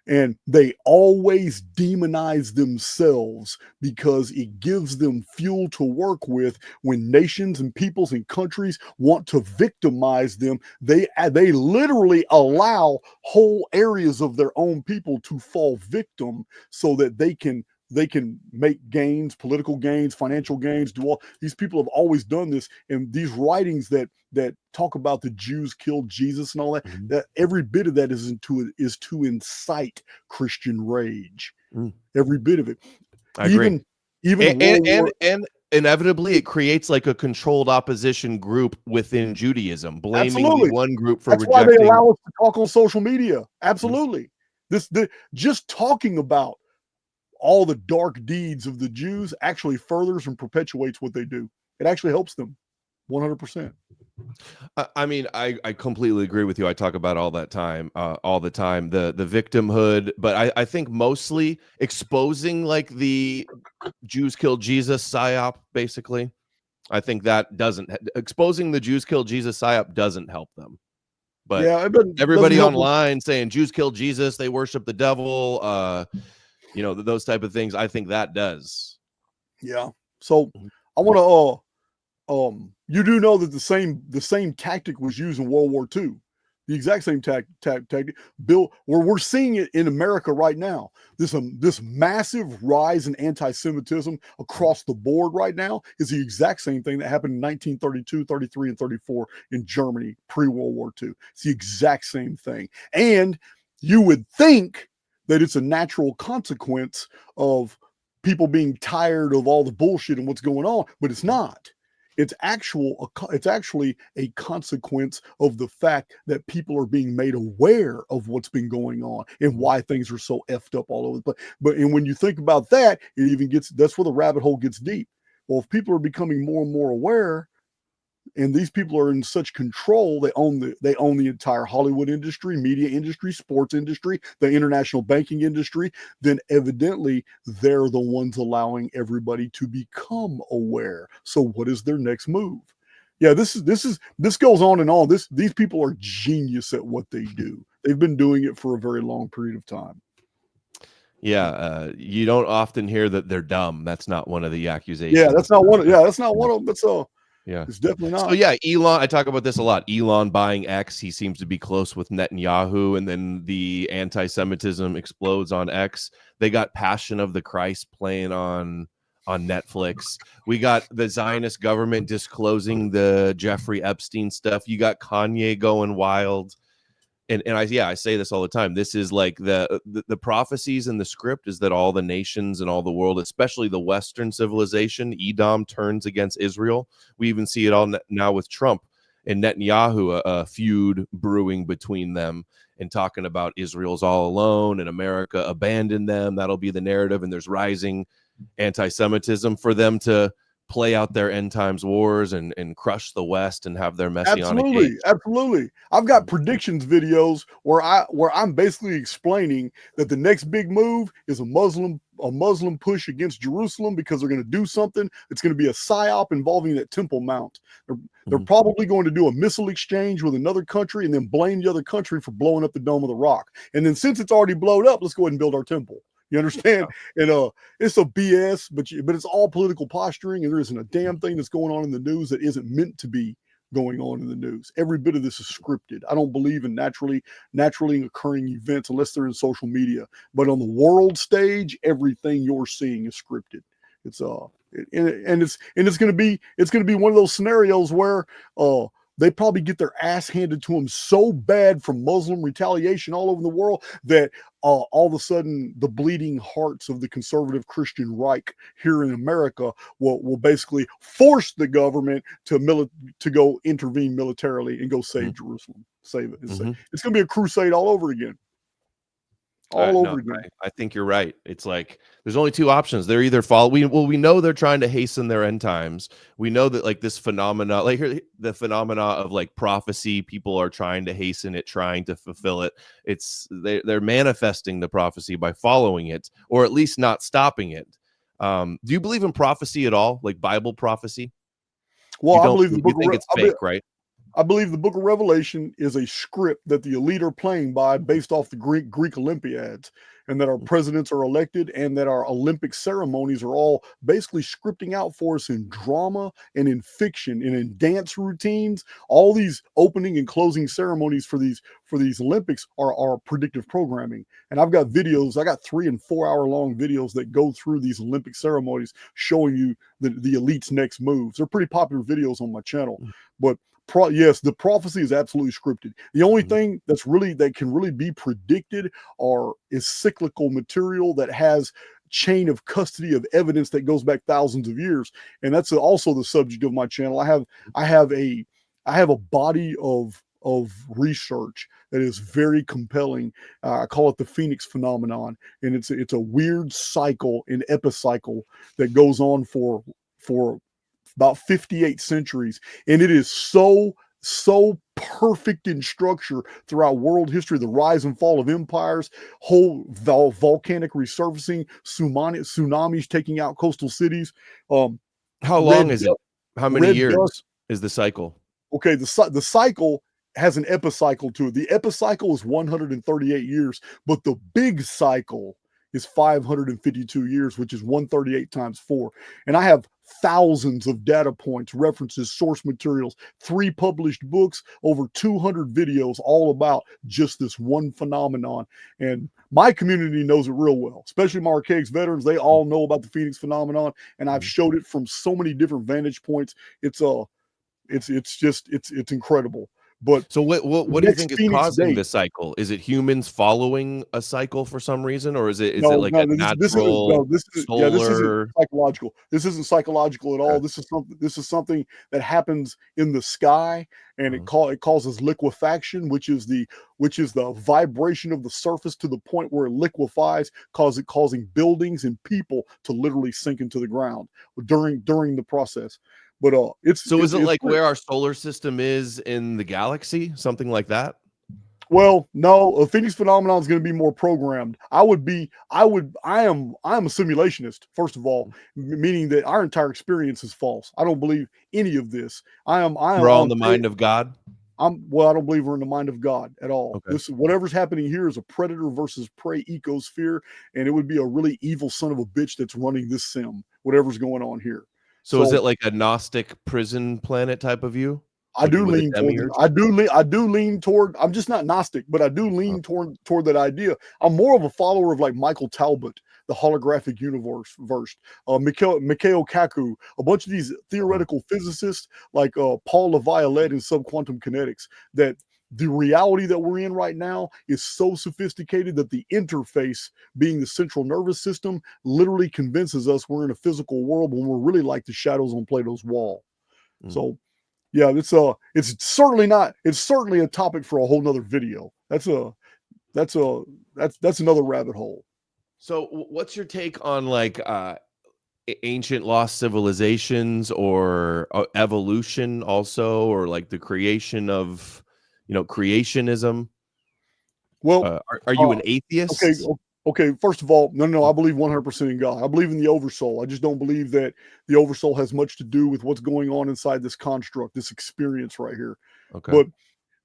And they always demonize themselves because it gives them fuel to work with when nations and peoples and countries want to victimize them. They literally allow whole areas of their own people to fall victim so that they can they can make gains, political gains, financial gains, do all these people have always done this. And these writings that talk about the Jews killed Jesus and all that, that every bit of that is to incite Christian rage. Every bit of it. I agree. Even and inevitably it creates like a controlled opposition group within Judaism, blaming the one group for rejecting. That's why they allow us to talk on social media. Absolutely. Just talking about all the dark deeds of the Jews actually furthers and perpetuates what they do. It actually helps them 100%. I mean, I completely agree with you. I talk about all the time, the victimhood, but I think mostly exposing like the Jews killed Jesus psyop, basically. I think that exposing the Jews killed Jesus psyop doesn't help them. But yeah, everybody online saying Jews killed Jesus, they worship the devil, you know, those type of things. I think that does. Yeah. So I want to you do know that the same tactic was used in World War II. The exact same tactic. Bill, we're seeing it in America right now. This massive rise in anti-Semitism across the board right now is the exact same thing that happened in 1932, 33, and 34 in Germany pre-World War II. It's the exact same thing. And you would think that it's a natural consequence of people being tired of all the bullshit and what's going on, but it's not. It's actually a consequence of the fact that people are being made aware of what's been going on and why things are so effed up all over the place. And when you think about that, that's where the rabbit hole gets deep. Well, if people are becoming more and more aware, and these people are in such control, they own the entire Hollywood industry, media industry, sports industry, the international banking industry, then evidently they're the ones allowing everybody to become aware. So what is their next move? Yeah, this goes on and on. These people are genius at what they do. They've been doing it for a very long period of time. Yeah, you don't often hear that they're dumb. That's not one of the accusations. Yeah, that's not one of them. But yeah, it's definitely not. So yeah, Elon, I talk about this a lot. Elon buying X, he seems to be close with Netanyahu, and then the anti-Semitism explodes on X. They got Passion of the Christ playing on Netflix. We got the Zionist government disclosing the Jeffrey Epstein stuff. You got Kanye going wild. And I say this all the time. This is like the prophecies in the script is that all the nations and all the world, especially the Western civilization, Edom turns against Israel. We even see it all now with Trump and Netanyahu, a feud brewing between them and talking about Israel's all alone and America abandoned them. That'll be the narrative. And there's rising anti-Semitism for them to play out their end times wars and crush the West and have their messianic age. Absolutely. I've got predictions videos where I'm basically explaining that the next big move is a Muslim push against Jerusalem because they're going to do something. It's going to be a psyop involving that Temple Mount. They're probably going to do a missile exchange with another country and then blame the other country for blowing up the Dome of the Rock. And then since it's already blown up, let's go ahead and build our temple. You understand? And it's a BS, but it's all political posturing, and there isn't a damn thing that's going on in the news that isn't meant to be going on in the news. Every bit of this is scripted. I don't believe in naturally occurring events unless they're in social media. But on the world stage, everything you're seeing is scripted. It's it's going to be one of those scenarios where they probably get their ass handed to them so bad from Muslim retaliation all over the world that all of a sudden the bleeding hearts of the conservative Christian Reich here in America will basically force the government to go intervene militarily and go save Jerusalem, save it. It's going to be a crusade all over again. Over again. I think you're right. It's like there's only two options. They're either we know they're trying to hasten their end times. We know that like this phenomena, like here, the phenomena of like prophecy, people are trying to hasten it, trying to fulfill it. They're manifesting the prophecy by following it, or at least not stopping it. Do you believe in prophecy at all, like Bible prophecy? Well, I believe you think it's fake, right? I believe the Book of Revelation is a script that the elite are playing by based off the Greek Olympiads, and that our presidents are elected, and that our Olympic ceremonies are all basically scripting out for us in drama and in fiction and in dance routines. All these opening and closing ceremonies for these Olympics are predictive programming. And I've got videos, I got 3 and 4 hour long videos that go through these Olympic ceremonies showing you the elite's next moves. They're pretty popular videos on my channel. But yes, the prophecy is absolutely scripted. The only thing that can really be predicted is cyclical material that has chain of custody of evidence that goes back thousands of years, and that's also the subject of my channel. I have a body of research that is very compelling. I call it the Phoenix phenomenon, and it's a weird cycle, an epicycle that goes on for about 58 centuries, and it is so perfect in structure throughout world history. The rise and fall of empires, whole volcanic resurfacing, tsunamis taking out coastal cities. How long is it? How many years is the cycle? Okay, the cycle has an epicycle to it. The epicycle is 138 years, but the big cycle is 552 years, which is 138 times 4. And I have thousands of data points, references, source materials, 3 published books, over 200 videos, all about just this one phenomenon. And my community knows it real well, especially my Archaix veterans. They all know about the Phoenix phenomenon, and I've showed it from so many different vantage points. It's incredible. But so what do you think is Phoenix causing date, this cycle? Is it humans following a cycle for some reason, or is it no, like a natural this isn't psychological. This isn't psychological at all. Okay. This is something that happens in the sky, and it causes liquefaction, which is the vibration of the surface to the point where it liquefies, causing buildings and people to literally sink into the ground during the process. But is it like where our solar system is in the galaxy, something like that? Well, no, a Phoenix phenomenon is going to be more programmed. I am a simulationist, first of all, meaning that our entire experience is false. I don't believe any of this. We're all in the mind of God. I don't believe we're in the mind of God at all. Okay. Whatever's happening here is a predator versus prey ecosphere, and it would be a really evil son of a bitch that's running this sim, whatever's going on here. So is it like a Gnostic prison planet type of view? I do lean toward, I'm just not Gnostic, but I do lean toward that idea. I'm more of a follower of like Michael Talbot, the holographic universe, Mikhail Kaku, a bunch of these theoretical physicists like Paul LaViolette in subquantum kinetics, that the reality that we're in right now is so sophisticated that the interface, being the central nervous system, literally convinces us we're in a physical world when we're really like the shadows on Plato's wall. So yeah, it's certainly a topic for a whole nother video. That's another rabbit hole. So what's your take on like ancient lost civilizations, or evolution also, or like the creation of, creationism? Well, are you an atheist? Okay. First of all, no, I believe 100% in God. I believe in the oversoul. I just don't believe that the oversoul has much to do with what's going on inside this construct, this experience right here. Okay. But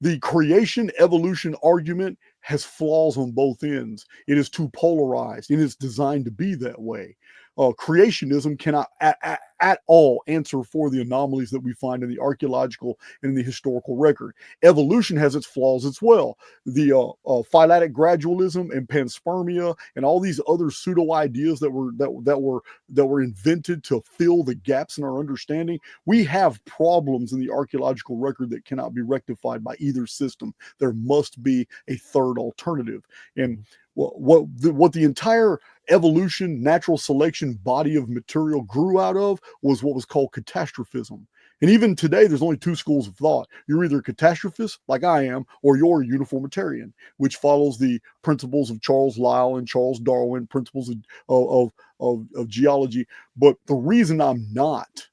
the creation evolution argument has flaws on both ends. It is too polarized, and it's designed to be that way. Creationism cannot at all answer for the anomalies that we find in the archaeological and in the historical record. Evolution has its flaws as well. The phyletic gradualism and panspermia and all these other pseudo ideas that were invented to fill the gaps in our understanding. We have problems in the archaeological record that cannot be rectified by either system. There must be a third alternative. And what the entire evolution, natural selection body of material grew out of was what was called catastrophism. And even today, there's only 2 schools of thought. You're either a catastrophist, like I am, or you're a uniformitarian, which follows the principles of Charles Lyell and Charles Darwin, principles of geology. But the reason I'm not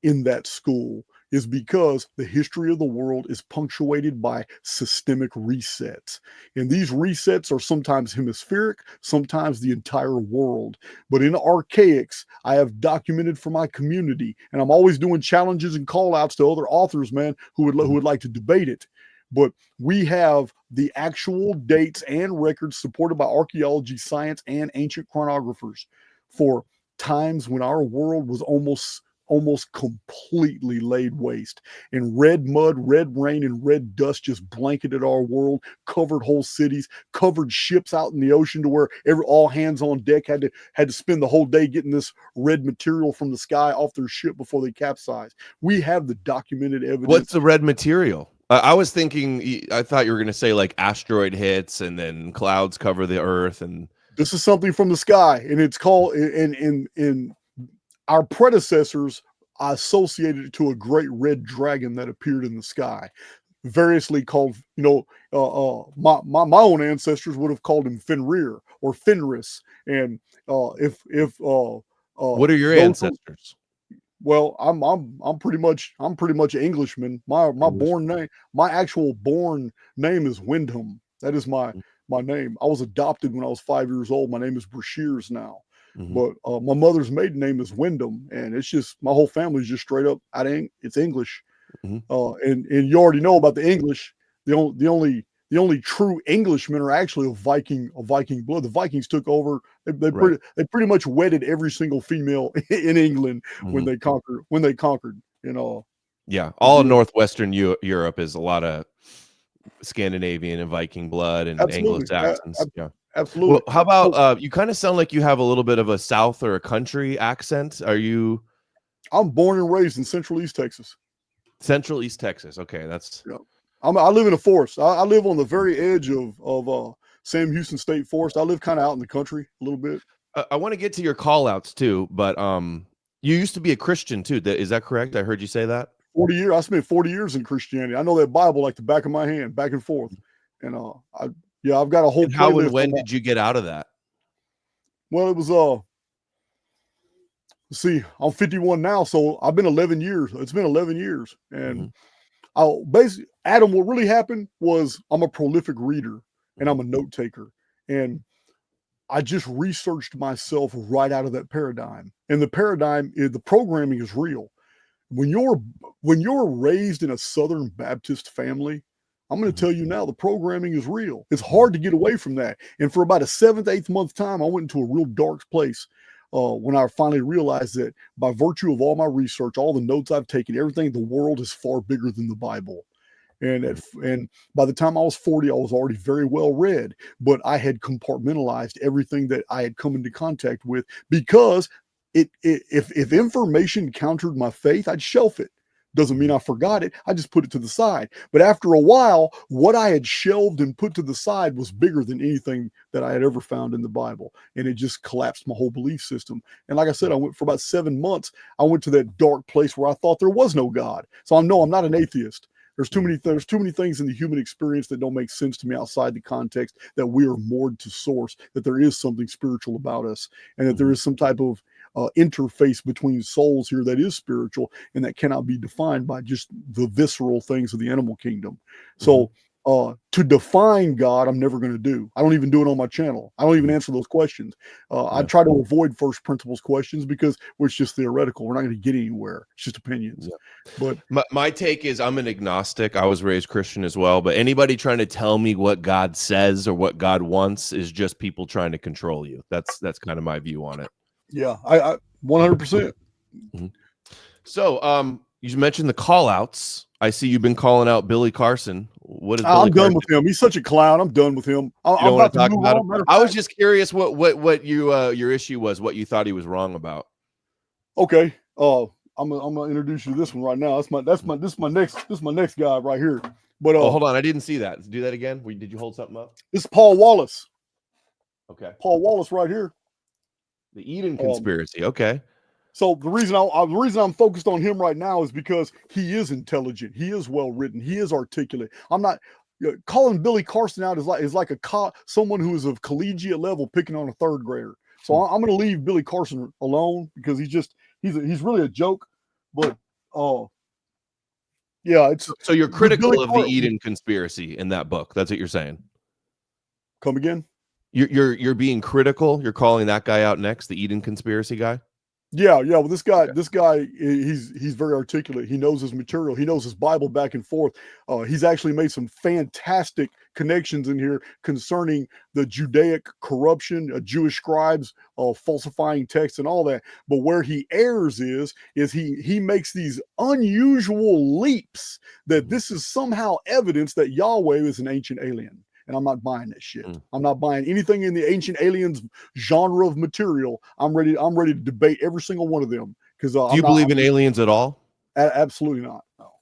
in that school is because the history of the world is punctuated by systemic resets. And these resets are sometimes hemispheric, sometimes the entire world. But in Archaics, I have documented for my community, and I'm always doing challenges and call outs to other authors, man, who would like to debate it. But we have the actual dates and records supported by archaeology, science, and ancient chronographers for times when our world was almost completely laid waste, and red mud, red rain, and red dust just blanketed our world, covered whole cities, covered ships out in the ocean to where all hands on deck had to spend the whole day getting this red material from the sky off their ship before they capsized. We have the documented evidence. What's the red material? I was thinking, I thought you were going to say like asteroid hits and then clouds cover the earth. And this is something from the sky, and it's called in our predecessors associated it to a great red dragon that appeared in the sky, variously called, my own ancestors would have called him Fenrir or Fenris. And what are your ancestors? Well, I'm pretty much an Englishman. My actual born name is Wyndham. That is my name. I was adopted when I was 5 years old. My name is Brashears now. But my mother's maiden name is Wyndham, and it's just my whole family's just straight up it's English. And you already know about the English. The only true Englishmen are actually of Viking blood. The Vikings took over. They pretty much wedded every single female in England when they conquered. Yeah, all of northwestern Europe is a lot of Scandinavian and Viking blood and Anglo-Saxons. Yeah. Absolutely. Well, how about you kind of sound like you have a little bit of a South or a country accent. Are you? I'm born and raised in Central East Texas. Central East Texas. Okay, that's. Yeah. I live in a forest. I live on the very edge of Sam Houston State Forest. I live kind of out in the country a little bit. I want to get to your call outs too, but you used to be a Christian too. Is that correct? I heard you say that. 40 years. I spent 40 years in Christianity. I know that Bible like the back of my hand, back and forth. And I've got a whole. And how and when did you get out of that? Well, it was see, I'm 51 now, so I've been 11 years. It's been 11 years, and basically, Adam, what really happened was I'm a prolific reader and I'm a note taker, and I just researched myself right out of that paradigm. And the paradigm is the programming is real. When you're raised in a Southern Baptist family, I'm going to tell you now, the programming is real. It's hard to get away from that. And for about a 7th, 8th month time, I went into a real dark place when I finally realized that by virtue of all my research, all the notes I've taken, everything, the world is far bigger than the Bible. And by the time I was 40, I was already very well read, but I had compartmentalized everything that I had come into contact with, because if information countered my faith, I'd shelf it. Doesn't mean I forgot it. I just put it to the side. But after a while, what I had shelved and put to the side was bigger than anything that I had ever found in the Bible. And it just collapsed my whole belief system. And like I said, I went for about 7 months. I went to that dark place where I thought there was no God. So I'm not an atheist. There's too many things in the human experience that don't make sense to me outside the context that we are moored to source, that there is something spiritual about us, and that there is some type of interface between souls here that is spiritual and that cannot be defined by just the visceral things of the animal kingdom. So to define God, I'm never going to do. I don't even do it on my channel. I don't even answer those questions. I try to avoid first principles questions because it's just theoretical. We're not going to get anywhere. It's just opinions. But my take is I'm an agnostic. I was raised Christian as well. But anybody trying to tell me what God says or what God wants is just people trying to control you. That's kind of my view on it. Yeah, I 100%. So, you mentioned the call outs. I see you've been calling out Billy Carson. What is I'm done with him. He's such a clown. I'm done with him. I'm about to talk about him. I was just curious what your issue was, what you thought he was wrong about. Okay. I'm gonna introduce you to this one right now. This is my next guy right here. But hold on, I didn't see that. Do that again. Did you hold something up? This is Paul Wallace. Okay. Paul Wallace right here. The Eden conspiracy. Okay. So the reason I'm focused on him right now is because he is intelligent. He is well written. He is articulate. I'm not calling Billy Carson out is like someone who is of collegiate level picking on a third grader. So I'm going to leave Billy Carson alone because he's really a joke. But Yeah, it's So you're with critical Billy of the Carter. Eden conspiracy in that book. That's what you're saying. Come again? You're being critical. You're calling that guy out next, the Eden conspiracy guy. Yeah. Well, this guy, he's very articulate. He knows his material. He knows his Bible back and forth. He's actually made some fantastic connections in here concerning the Judaic corruption, Jewish scribes falsifying texts and all that. But where he errs is he makes these unusual leaps that this is somehow evidence that Yahweh is an ancient alien. And I'm not buying that shit. I'm not buying anything in the ancient aliens genre of material. I'm ready to debate every single one of them because Do you believe in aliens at all? Absolutely not. No.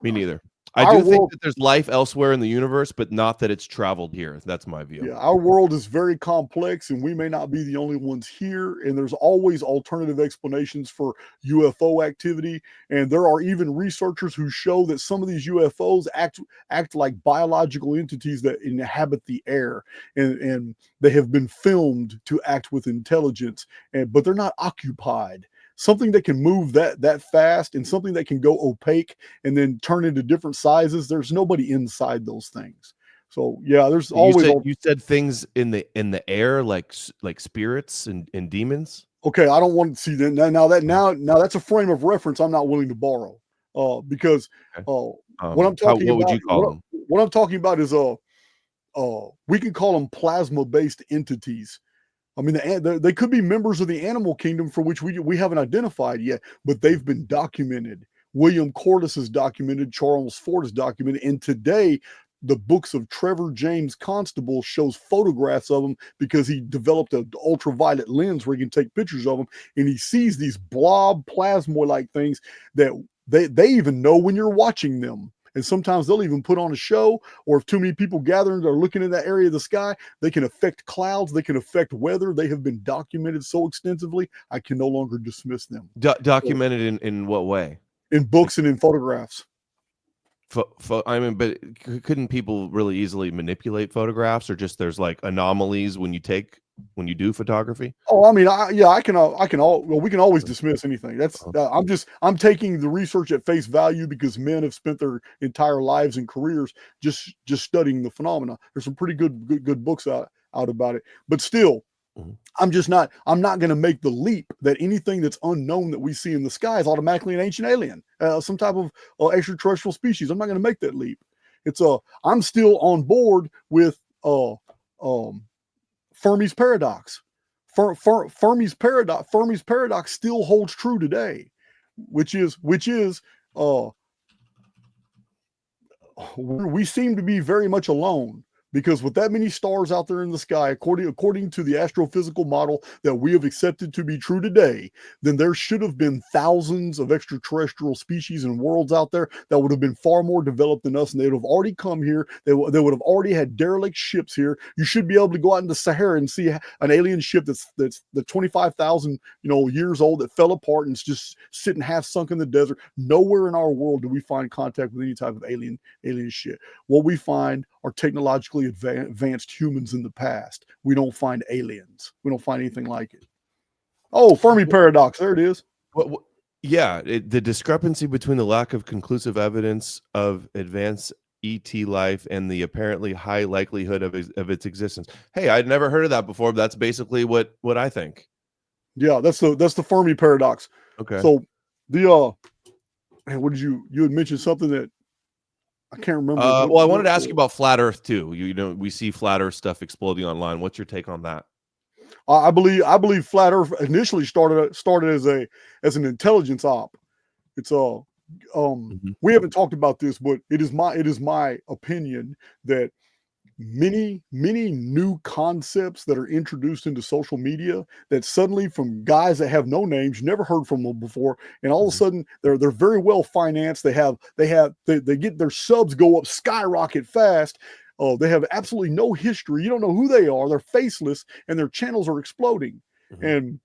Me neither. I do think that there's life elsewhere in the universe, but not that it's traveled here. That's my view. Yeah, our world is very complex, and we may not be the only ones here. And there's always alternative explanations for UFO activity. And there are even researchers who show that some of these UFOs act like biological entities that inhabit the air, and they have been filmed to act with intelligence, but they're not occupied. Something that can move that fast and something that can go opaque and then turn into different sizes. There's nobody inside those things. So yeah, there's always. You said things in the air like spirits and demons. Okay, I don't want to see that now. That's a frame of reference I'm not willing to borrow. Because what I'm talking about. What would you call them? What I'm talking about is we can call them plasma-based entities. I mean, they could be members of the animal kingdom for which we haven't identified yet, but they've been documented. William Corliss is documented, Charles Ford is documented, and today the books of Trevor James Constable shows photographs of them because he developed an ultraviolet lens where he can take pictures of them, and he sees these blob plasma-like things that they even know when you're watching them. And sometimes they'll even put on a show, or if too many people gather and are looking in that area of the sky, they can affect clouds, they can affect weather. They have been documented so extensively, I can no longer dismiss them. Documented in what way? In books and in photographs. I mean, but couldn't people really easily manipulate photographs, or just there's like anomalies when you do photography? Oh, I mean, we can always dismiss anything. That's I'm taking the research at face value because men have spent their entire lives and careers just studying the phenomena. There's some pretty good books out about it, but still, I'm not going to make the leap that anything that's unknown that we see in the sky is automatically an ancient alien, some type of extraterrestrial species. I'm not going to make that leap. I'm still on board with Fermi's paradox. Fermi's paradox still holds true today, which is we seem to be very much alone. Because with that many stars out there in the sky, according to the astrophysical model that we have accepted to be true today, then there should have been thousands of extraterrestrial species and worlds out there that would have been far more developed than us, and they would have already come here. They would have already had derelict ships here. You should be able to go out into Sahara and see an alien ship that's the 25,000 years old that fell apart and is just sitting half sunk in the desert. Nowhere in our world do we find contact with any type of alien shit. What we find are technologically advanced humans in the past. We don't find aliens. We don't find anything like it. Oh, Fermi paradox. There it is. The discrepancy between the lack of conclusive evidence of advanced ET life and the apparently high likelihood of its existence. Hey, I'd never heard of that before, but that's basically what I think. Yeah, that's the Fermi paradox. Okay. So what did you had mentioned something that I can't remember. Well, I wanted to ask you about flat Earth too. We see flat Earth stuff exploding online. What's your take on that? I believe flat Earth initially started as an intelligence op. It's we haven't talked about this, but it is my opinion that many new concepts that are introduced into social media that suddenly from guys that have no names, you never heard from them before, and all of a sudden they're very well financed. They get their subs go up skyrocket fast. They have absolutely no history. You don't know who they are. They're faceless, and their channels are exploding. And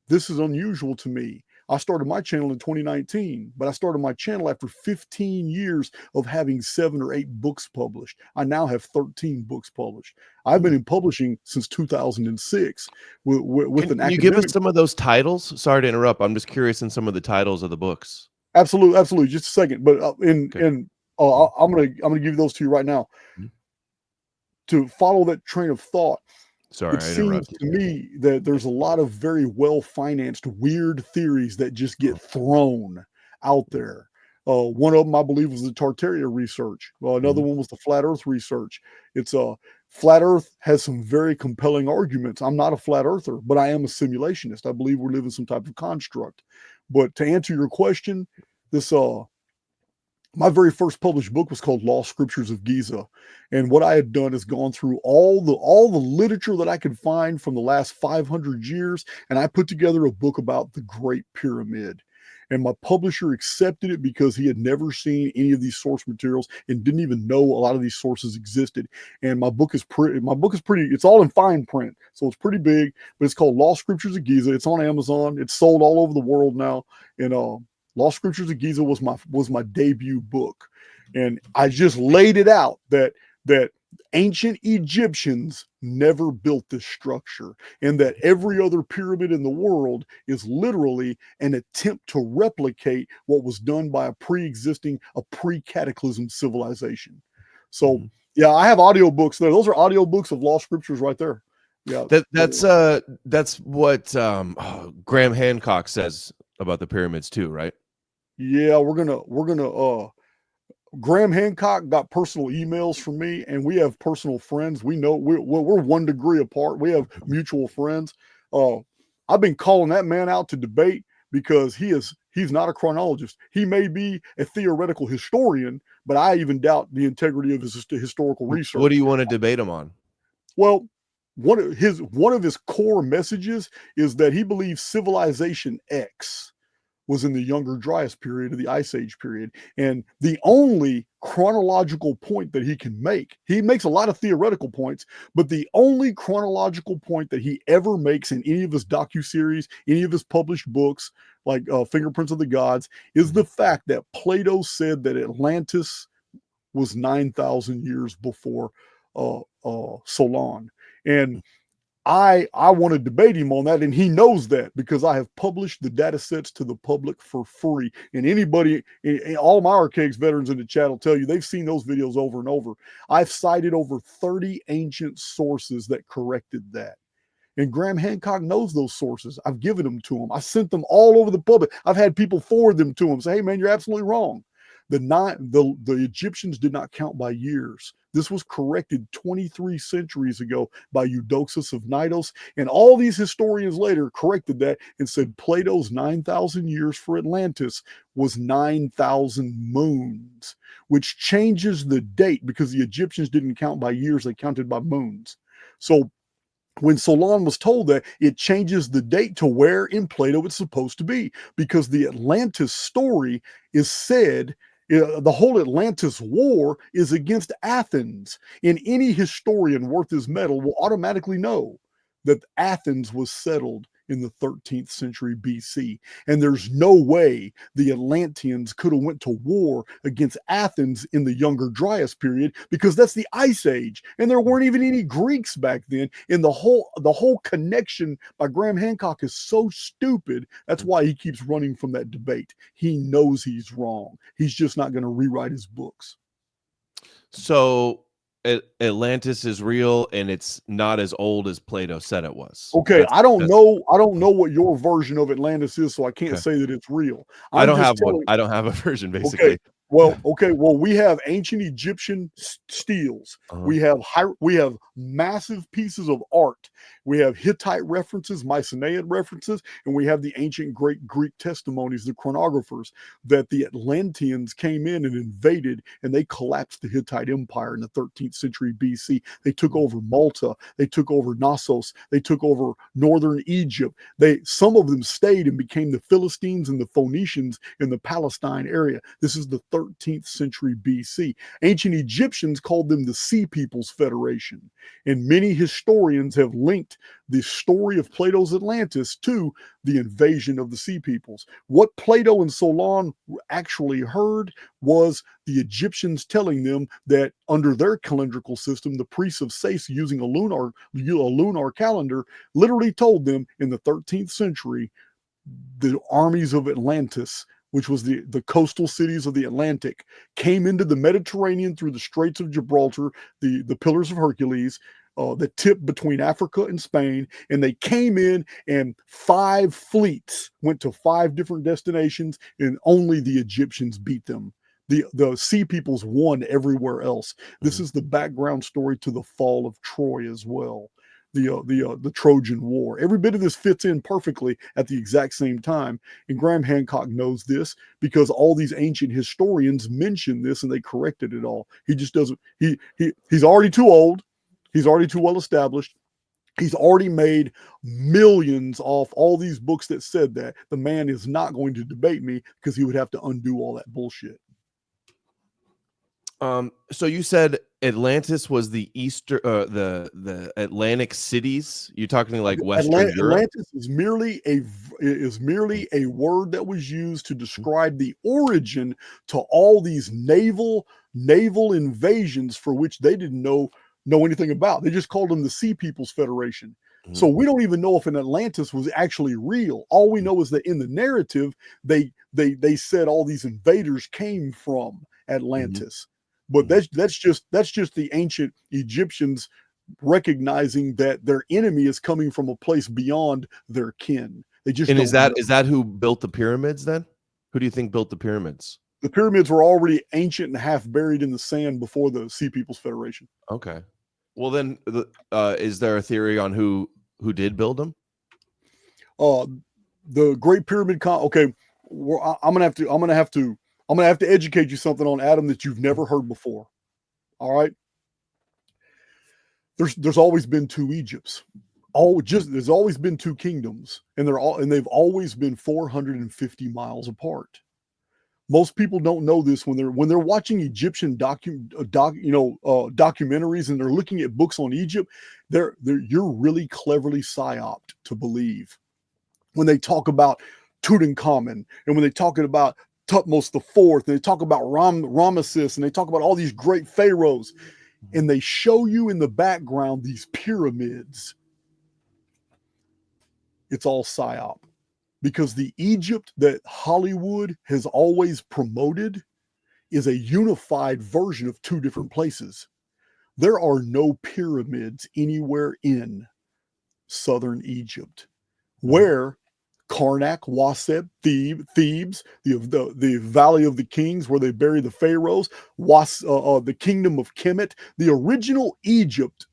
this is unusual to me. I started my channel in 2019, but I started my channel after 15 years of having 7 or 8 books published. I now have 13 books published. I've been in publishing since 2006 with an academic. Can you give us some of those titles? Sorry to interrupt. I'm just curious in some of the titles of the books. Absolutely, absolutely. Just a second, but I'm gonna give you those to you right now. Mhm. To follow that train of thought, Sorry, it I seems interrupted. to me that there's a lot of very well-financed weird theories that just get thrown out there. One of them, I believe, was the Tartaria research. Well, another Mhm. one was the flat Earth research. It's flat Earth has some very compelling arguments. I'm not a flat earther, but I am a simulationist. I believe we're living some type of construct. But to answer your question, this my very first published book was called Lost Scriptures of Giza. And what I had done is gone through all the literature that I could find from the last 500 years, and I put together a book about the Great Pyramid. And my publisher accepted it because he had never seen any of these source materials and didn't even know a lot of these sources existed. And my book is pretty, it's all in fine print. So it's pretty big, but it's called Lost Scriptures of Giza. It's on Amazon. It's sold all over the world now. And Lost Scriptures of Giza was my debut book, and I just laid it out that ancient Egyptians never built this structure, and that every other pyramid in the world is literally an attempt to replicate what was done by a pre-cataclysm civilization. So Mhm. yeah, I have audiobooks there. Those are audiobooks of Lost Scriptures right there. Yeah. That's what Graham Hancock says about the pyramids too, right? Yeah, we're gonna Graham Hancock got personal emails from me, and we have personal friends. We know we're 1 degree apart. We have mutual friends. Uh, I've been calling that man out to debate because he's not a chronologist. He may be a theoretical historian, but I even doubt the integrity of his historical What do research. you want to debate him on? Well, one of his core messages is that he believes civilization X was in the Younger Dryas period of the Ice Age period. And the only chronological point that he makes a lot of theoretical points, but the only chronological point that he ever makes in any of his docuseries, any of his published books, like Fingerprints of the Gods, is the fact that Plato said that Atlantis was 9,000 years before Solon. And I want to debate him on that, and he knows that because I have published the data sets to the public for free. And anybody, all my Archaix veterans in the chat will tell you they've seen those videos over and over. I've cited over 30 ancient sources that corrected that. And Graham Hancock knows those sources. I've given them to him. I sent them all over the public. I've had people forward them to him, say, hey, man, you're absolutely wrong. The Egyptians did not count by years. This was corrected 23 centuries ago by Eudoxus of Cnidos, and all these historians later corrected that and said Plato's 9,000 years for Atlantis was 9,000 moons, which changes the date because the Egyptians didn't count by years, they counted by moons. So when Solon was told that, it changes the date to where in Plato it's supposed to be, because the Atlantis story is said, the whole Atlantis war is against Athens. And any historian worth his metal will automatically know that Athens was settled in the 13th century BC. And there's no way the Atlanteans could have went to war against Athens in the Younger Dryas period, because that's the Ice Age. And there weren't even any Greeks back then. And the whole connection by Graham Hancock is so stupid. That's why he keeps running from that debate. He knows he's wrong. He's just not going to rewrite his books. So Atlantis is real, and it's not as old as Plato said it was. Okay, I don't know what your version of Atlantis is, so I can't say that it's real. I don't have one. I don't have a version, basically. Okay. Well, we have ancient Egyptian steels. We have massive pieces of art. We have Hittite references, Mycenaean references, and we have the ancient great Greek testimonies, the chronographers, that the Atlanteans came in and invaded, and they collapsed the Hittite Empire in the 13th century BC. They took over Malta. They took over Knossos. They took over northern Egypt. Some of them stayed and became the Philistines and the Phoenicians in the Palestine area. This is the 13th century BC. Ancient Egyptians called them the Sea Peoples Federation. And many historians have linked the story of Plato's Atlantis to the invasion of the Sea Peoples. What Plato and Solon actually heard was the Egyptians telling them that under their calendrical system, the priests of Sais, using a lunar calendar, literally told them in the 13th century the armies of Atlantis which was the coastal cities of the Atlantic, came into the Mediterranean through the Straits of Gibraltar, the Pillars of Hercules, that tipped between Africa and Spain, and they came in, and 5 fleets went to 5 different destinations, and only the Egyptians beat them. The sea peoples won everywhere else. This is the background story to the fall of Troy as well. The Trojan War. Every bit of this fits in perfectly at the exact same time. And Graham Hancock knows this because all these ancient historians mention this and they corrected it all. He just doesn't, he's already too old. He's already too well established. He's already made millions off all these books that said that. The man is not going to debate me because he would have to undo all that bullshit. So you said Atlantis was the the Atlantic cities. You're talking like Western Europe? Atlantis is merely a word that was used to describe the origin to all these naval invasions for which they didn't know anything about. They just called them the Sea Peoples Federation. So we don't even know if an Atlantis was actually real. All we know is that in the narrative, they said all these invaders came from Atlantis. But that's just the ancient Egyptians recognizing that their enemy is coming from a place beyond their kin. They just is that who built the pyramids then? Who do you think built the pyramids? The pyramids were already ancient and half buried in the sand before the Sea Peoples Federation. Okay. Well, then, is there a theory on who did build them? The Great Pyramid. Okay, I'm gonna have to educate you something on Adam that you've never heard before. All right. There's always been 2 Egypts. There's always been 2 kingdoms, and they've always been 450 miles apart. Most people don't know this when they're watching Egyptian documentaries and they're looking at books on Egypt. You're really cleverly psyoped to believe when they talk about Tutankhamun and when they talk about Tutmos IV, and they talk about Ramesses, and they talk about all these great pharaohs, and they show you in the background these pyramids. It's all psyop. Because the Egypt that Hollywood has always promoted is a unified version of 2 different places. There are no pyramids anywhere in southern Egypt, where Karnak, Wasep, Thebes, the Valley of the Kings, where they bury the pharaohs, the Kingdom of Kemet, the original Egypt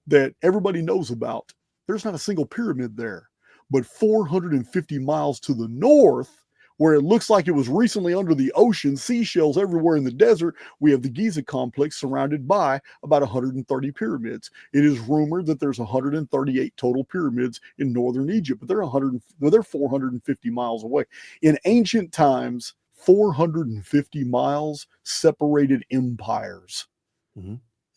that everybody knows about. There's not a single pyramid there. But 450 miles to the north, where it looks like it was recently under the ocean, seashells everywhere in the desert, we have the Giza complex surrounded by about 130 pyramids. It is rumored that there's 138 total pyramids in northern Egypt, but they're 450 miles away. In ancient times, 450 miles separated empires.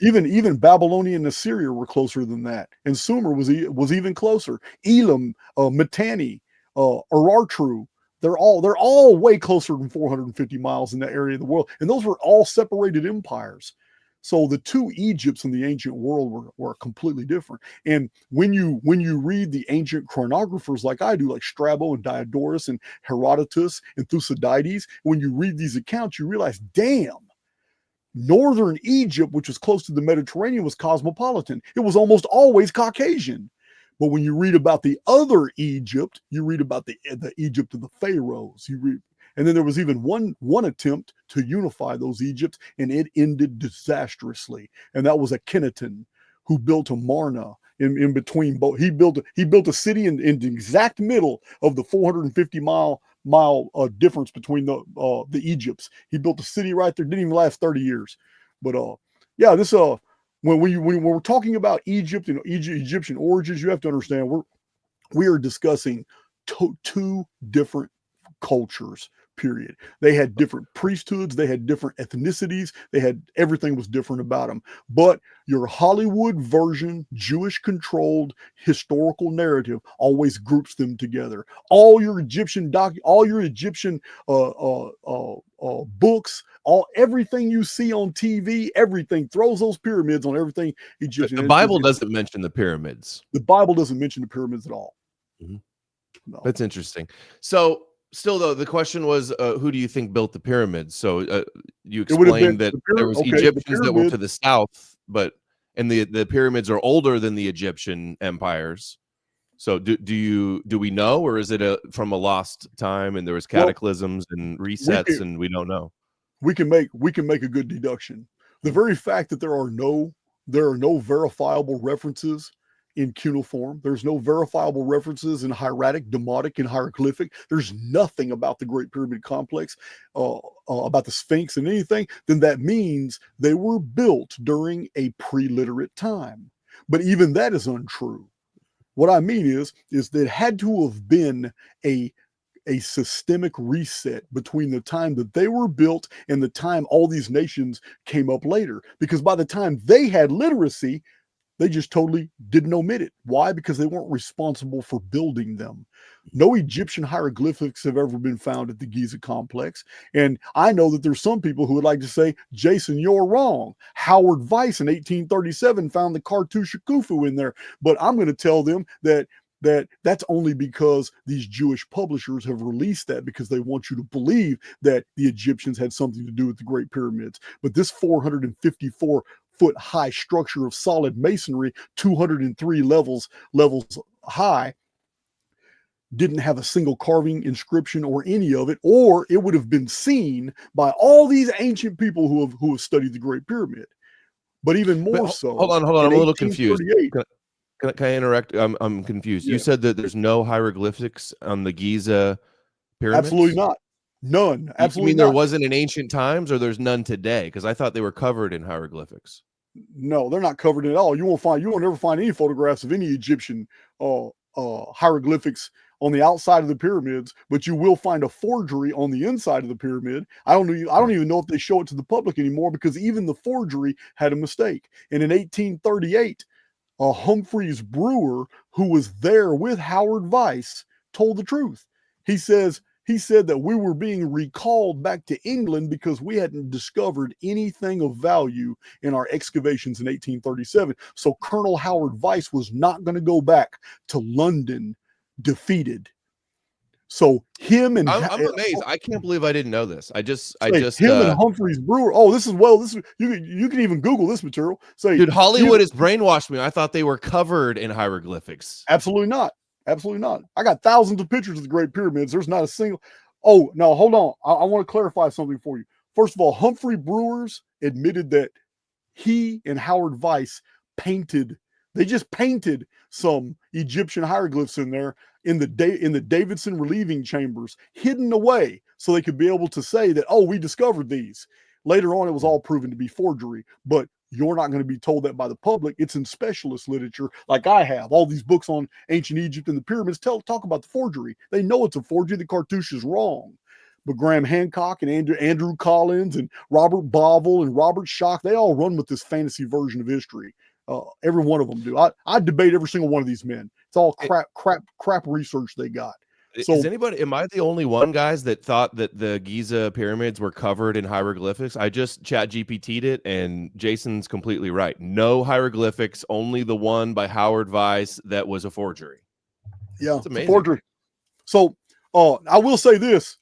Even Babylonia and Assyria were closer than that, and Sumer was even closer. Elam, Mitanni, Urartu, they're all way closer than 450 miles in that area of the world, and those were all separated empires. So the 2 Egypts in the ancient world were completely different. And when you read the ancient chronographers like I do, like Strabo and Diodorus and Herodotus and Thucydides, when you read these accounts, you realize, damn. Northern Egypt, which was close to the Mediterranean, was cosmopolitan. It was almost always Caucasian. But when you read about the other Egypt, you read about the Egypt of the pharaohs. And then there was even one attempt to unify those Egypts, and it ended disastrously. And that was Akhenaten, who built Amarna in between both. He built a city in the exact middle of the 450 mile difference between the Egypts. He built a city right there. Didn't even last 30 years. But this when we're talking about Egypt and Egyptian origins, you have to understand we are discussing 2 different cultures. Period. They had different priesthoods, they had different ethnicities, everything was different about them. But your Hollywood version, Jewish controlled historical narrative always groups them together. All your Egyptian books, everything you see on TV, everything throws those pyramids on everything Egyptian. The Bible doesn't mention the pyramids. The Bible doesn't mention the pyramids at all. No. That's interesting. So Still, though, the question was, who do you think built the pyramids? So you It would have been explained that there was the Egyptians that were pyramid. to the south, and the pyramids are older than the Egyptian empires. So do we know, or is it from a lost time and there was Well, cataclysms and we resets can and we don't know? we can make a good deduction. The very fact that there are no verifiable references in cuneiform, there's no verifiable references in hieratic, demotic, and hieroglyphic. There's nothing about the Great Pyramid complex, about the Sphinx and anything. Then that means they were built during a pre-literate time. But even that is untrue. What I mean is that it had to have been a systemic reset between the time that they were built and the time all these nations came up later. Because by the time they had literacy, they just totally didn't omit it. Why? Because they weren't responsible for building them. No Egyptian hieroglyphics have ever been found at the Giza complex. And I know that there's some people who would like to say, Jason, you're wrong. Howard Weiss in 1837 found the cartouche of Khufu in there. But I'm going to tell them that's only because these Jewish publishers have released that because they want you to believe that the Egyptians had something to do with the Great Pyramids. But this 454-foot high structure of solid masonry, 203 levels high, didn't have a single carving, inscription, or any of it, or it would have been seen by all these ancient people who have studied the Great Pyramid. But even more so, hold on, I'm a little confused. Can I interrupt? I'm confused. Yeah. You said that there's no hieroglyphics on the Giza pyramids? Absolutely not. None. Absolutely you mean there not. wasn't in ancient times, or there's none today? Because I thought they were covered in hieroglyphics. No, they're not covered at all. You won't never find any photographs of any Egyptian hieroglyphics on the outside of the pyramids, but you will find a forgery on the inside of the pyramid. I don't even know if they show it to the public anymore because even the forgery had a mistake. And in 1838, Humphreys Brewer, who was there with Howard Weiss, told the truth. He said that we were being recalled back to England because we hadn't discovered anything of value in our excavations in 1837. So Colonel Howard Weiss was not going to go back to London defeated. So him and I'm amazed. I can't believe I didn't know this. him and Humphreys Brewer. Oh, this is you can even Google this material. Dude, Hollywood has brainwashed me. I thought they were covered in hieroglyphics. Absolutely not. Absolutely not. I got thousands of pictures of the Great Pyramids. There's not a single. Oh, no, hold on. I want to clarify something for you. First of all, Humphrey Brewers admitted that he and Howard Weiss they just painted some Egyptian hieroglyphs in there in the Davidson relieving chambers, hidden away so they could be able to say that, oh, we discovered these. Later on, it was all proven to be forgery, but you're not going to be told that by the public. It's in specialist literature, like I have. All these books on ancient Egypt and the pyramids talk about the forgery. They know it's a forgery. The cartouche is wrong. But Graham Hancock and Andrew Collins and Robert Bovell and Robert Schoch, they all run with this fantasy version of history. Every one of them do. I debate every single one of these men. It's all crap research they got. So, am I the only one, guys, that thought that the Giza pyramids were covered in hieroglyphics? I just chat GPT'd it, and Jason's completely right. No hieroglyphics, only the one by Howard Weiss that was a forgery. Yeah, it's a forgery. So I will say this.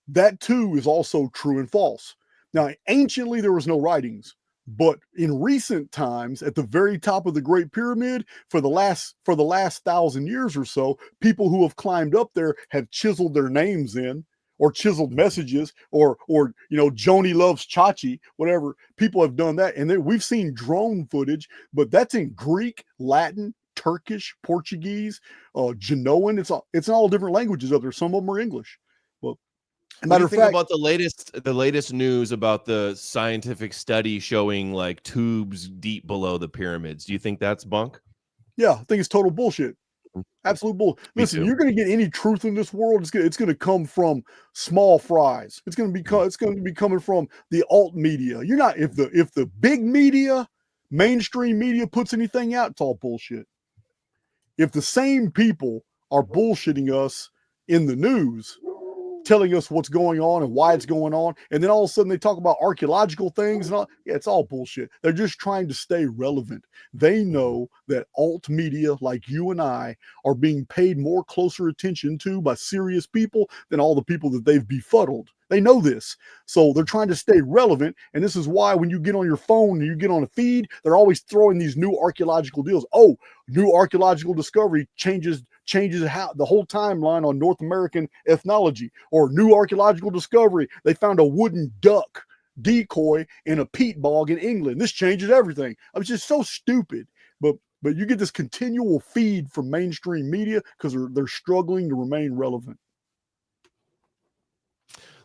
That too is also true and false. Now, anciently, there was no writings. But in recent times, at the very top of the Great Pyramid, for the last 1,000 years or so, people who have climbed up there have chiseled their names in, or chiseled messages, or Joni loves Chachi, whatever. People have done that, and we've seen drone footage, but that's in Greek, Latin, Turkish, Portuguese, Genoan. It's in all different languages up there. Some of them are English. Well, matter of fact, about the latest news about the scientific study showing like tubes deep below the pyramids? Do you think that's bunk? Yeah, I think it's total bullshit. Absolute bull. Listen, you're going to get any truth in this world. It's going to come from small fries. It's going to be coming from the alt media. You're not if the big media, mainstream media puts anything out, it's all bullshit. If the same people are bullshitting us in the news, telling us what's going on and why it's going on. And then all of a sudden they talk about archaeological things and all. Yeah, it's all bullshit. They're just trying to stay relevant. They know that alt media like you and I are being paid more closer attention to by serious people than all the people that they've befuddled. They know this. So they're trying to stay relevant. And this is why when you get on your phone and you get on a feed, they're always throwing these new archaeological deals. Oh, new archaeological discovery changes how the whole timeline on North American ethnology, or new archaeological discovery. They found a wooden duck decoy in a peat bog in England. This changes everything. I was just so stupid. But you get this continual feed from mainstream media because they're struggling to remain relevant.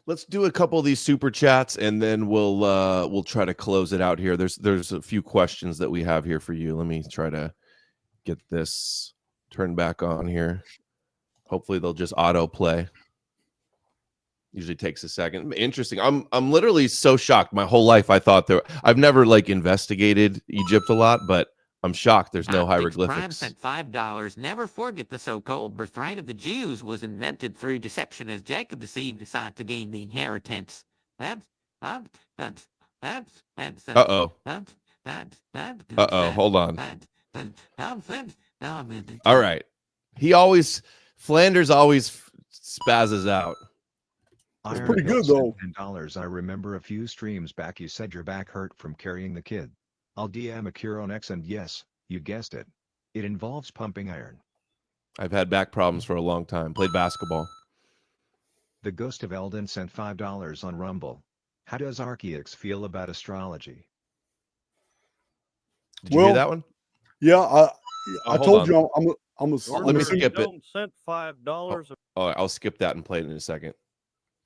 Let's do a couple of these super chats, and then we'll try to close it out here. There's a few questions that we have here for you. Let me try to get this turned back on here. Hopefully they'll just autoplay. Usually takes a second. Interesting. I'm literally so shocked. My whole life I thought I've never like investigated Egypt a lot, but I'm shocked there's no hieroglyphics. Prime sent $5. Never forget the so-called birthright of the Jews was invented through deception as Jacob deceived Esau to gain the inheritance. Uh-oh. Hold on. All right. Flanders always spazzes out. It's pretty good though. $10. I remember a few streams back you said your back hurt from carrying the kid. I'll DM a cure on X, and yes, you guessed it. It involves pumping iron. I've had back problems for a long time. Played basketball. The Ghost of Eldon sent $5 on Rumble. How does Archaix feel about astrology? Did you hear that one? Yeah, I told you I'm a let me skip it. Sent $5. I'll skip that and play it in a second.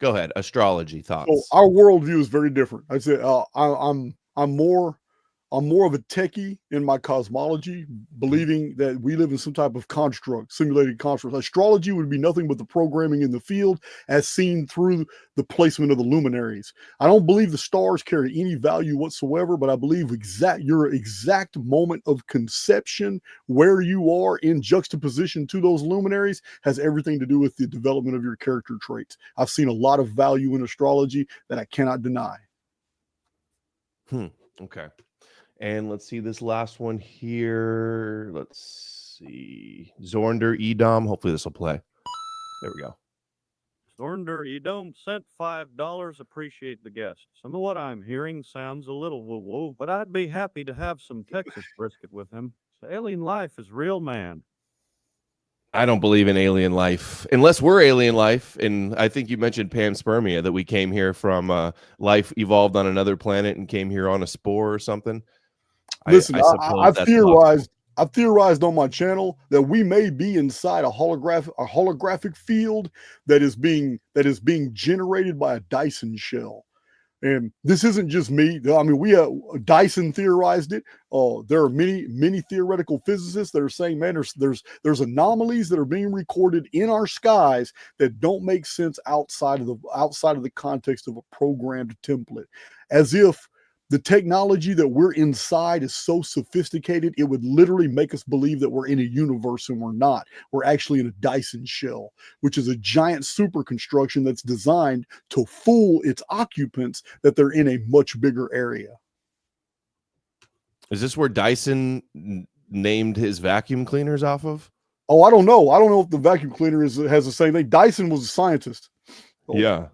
Go ahead. Astrology thoughts. So our worldview is very different. I said I'm more of a techie in my cosmology, believing that we live in some type of construct, simulated construct. Astrology would be nothing but the programming in the field as seen through the placement of the luminaries. I don't believe the stars carry any value whatsoever, but I believe your exact moment of conception, where you are in juxtaposition to those luminaries, has everything to do with the development of your character traits. I've seen a lot of value in astrology that I cannot deny. Okay. And let's see this last one here. Let's see. Zornder Edom. Hopefully this will play. There we go. Zornder Edom sent $5. Appreciate the guest. Some of what I'm hearing sounds a little woo-woo, but I'd be happy to have some Texas brisket with him. So alien life is real, man. I don't believe in alien life unless we're alien life. And I think you mentioned panspermia, that we came here from life evolved on another planet and came here on a spore or something. Listen, I've theorized on my channel that we may be inside a holographic field that is being generated by a Dyson shell. And this isn't just me. I mean, Dyson theorized it. There are many theoretical physicists that are saying, man, there's anomalies that are being recorded in our skies that don't make sense outside of the context of a programmed template, as if the technology that we're inside is so sophisticated, it would literally make us believe that we're in a universe, and we're not. We're actually in a Dyson shell, which is a giant super construction that's designed to fool its occupants that they're in a much bigger area. Is this where Dyson named his vacuum cleaners off of? Oh, I don't know. I don't know if the vacuum cleaner has the same thing. Dyson was a scientist. Yeah.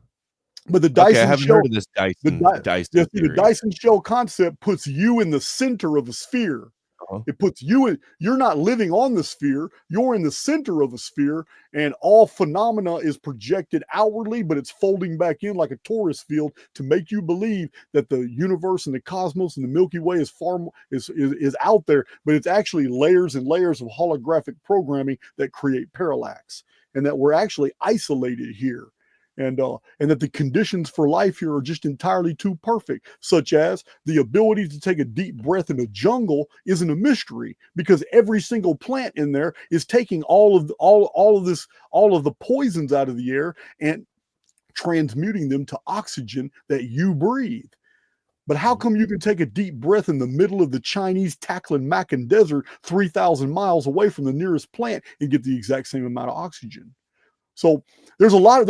But the Dyson I haven't shell, heard of this Dyson. The Dyson shell concept puts you in the center of a sphere. It puts you in. You're not living on the sphere. You're in the center of a sphere, and all phenomena is projected outwardly, but it's folding back in like a torus field to make you believe that the universe and the cosmos and the Milky Way is far more, is out there, but it's actually layers and layers of holographic programming that create parallax, and that we're actually isolated here. And that the conditions for life here are just entirely too perfect, such as the ability to take a deep breath in a jungle isn't a mystery, because every single plant in there is taking all of the poisons out of the air and transmuting them to oxygen that you breathe. But how come you can take a deep breath in the middle of the Chinese Taklamakan Desert, 3,000 miles away from the nearest plant, and get the exact same amount of oxygen? So there's a lot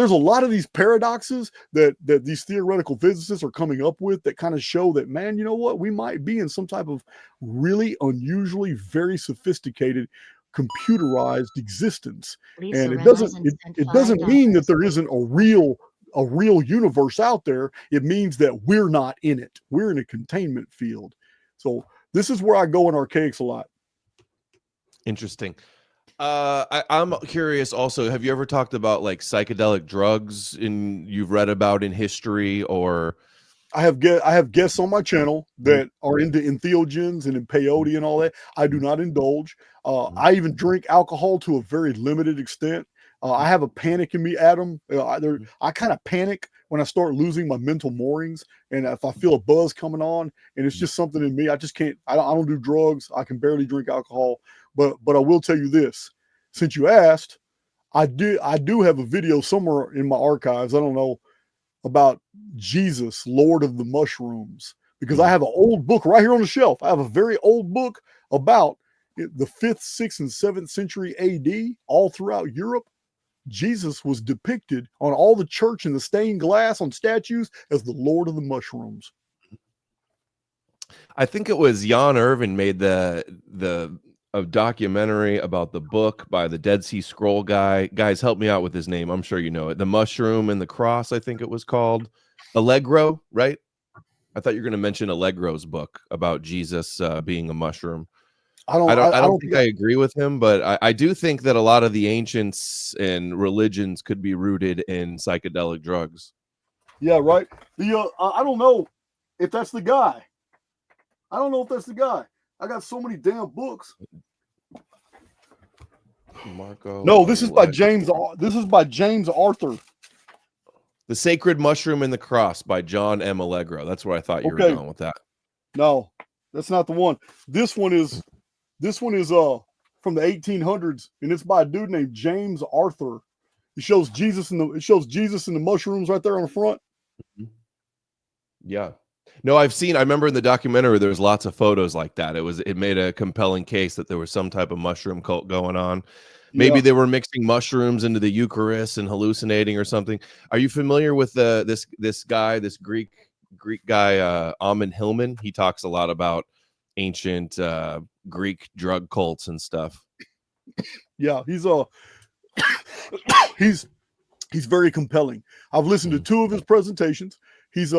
of these paradoxes that these theoretical physicists are coming up with that kind of show that, man, you know what, we might be in some type of really unusually very sophisticated computerized existence. And it doesn't mean that there isn't a real universe out there. It means that we're not in it. We're in a containment field. So this is where I go in Archaics a lot. Interesting. I'm curious also, have you ever talked about like psychedelic drugs you've read about in history? Or I have guests on my channel that are into entheogens and in peyote and all that. I do not indulge. I even drink alcohol to a very limited extent. I have a panic in me, Adam. I kind of panic when I start losing my mental moorings, and if I feel a buzz coming on, and it's just something in me. I just can't. I don't do drugs. I can barely drink alcohol. But I will tell you this: since you asked, I do have a video somewhere in my archives. I don't know, about Jesus, Lord of the Mushrooms, because I have an old book right here on the shelf. I have a very old book about the 5th, 6th, and 7th century AD, all throughout Europe. Jesus was depicted on all the church and the stained glass on statues as the Lord of the Mushrooms. I think it was Jan Irvin made a documentary about the book by the Dead Sea Scroll guy. Guys, help me out with his name. I'm sure you know it. The Mushroom and the Cross, I think it was called. Allegro, right? I thought you were going to mention Allegro's book about Jesus being a mushroom. I don't think I agree with him, but I do think that a lot of the ancients and religions could be rooted in psychedelic drugs. Yeah, right. I don't know if that's the guy. I got so many damn books. Marco. No, this is by James. This is by James Arthur. The Sacred Mushroom and the Cross by John M. Allegro. That's where I thought you were going with that. No, that's not the one. This one is from the 1800s, and it's by a dude named James Arthur. It shows Jesus in the mushrooms right there on the front. Yeah. No, I remember in the documentary there was lots of photos like that. It made a compelling case that there was some type of mushroom cult going on. Maybe they were mixing mushrooms into the Eucharist and hallucinating or something. Are you familiar with this Greek guy, Ammon Hillman? He talks a lot about ancient Greek drug cults and stuff. Yeah, he's very compelling. I've listened to 2 of his presentations. He's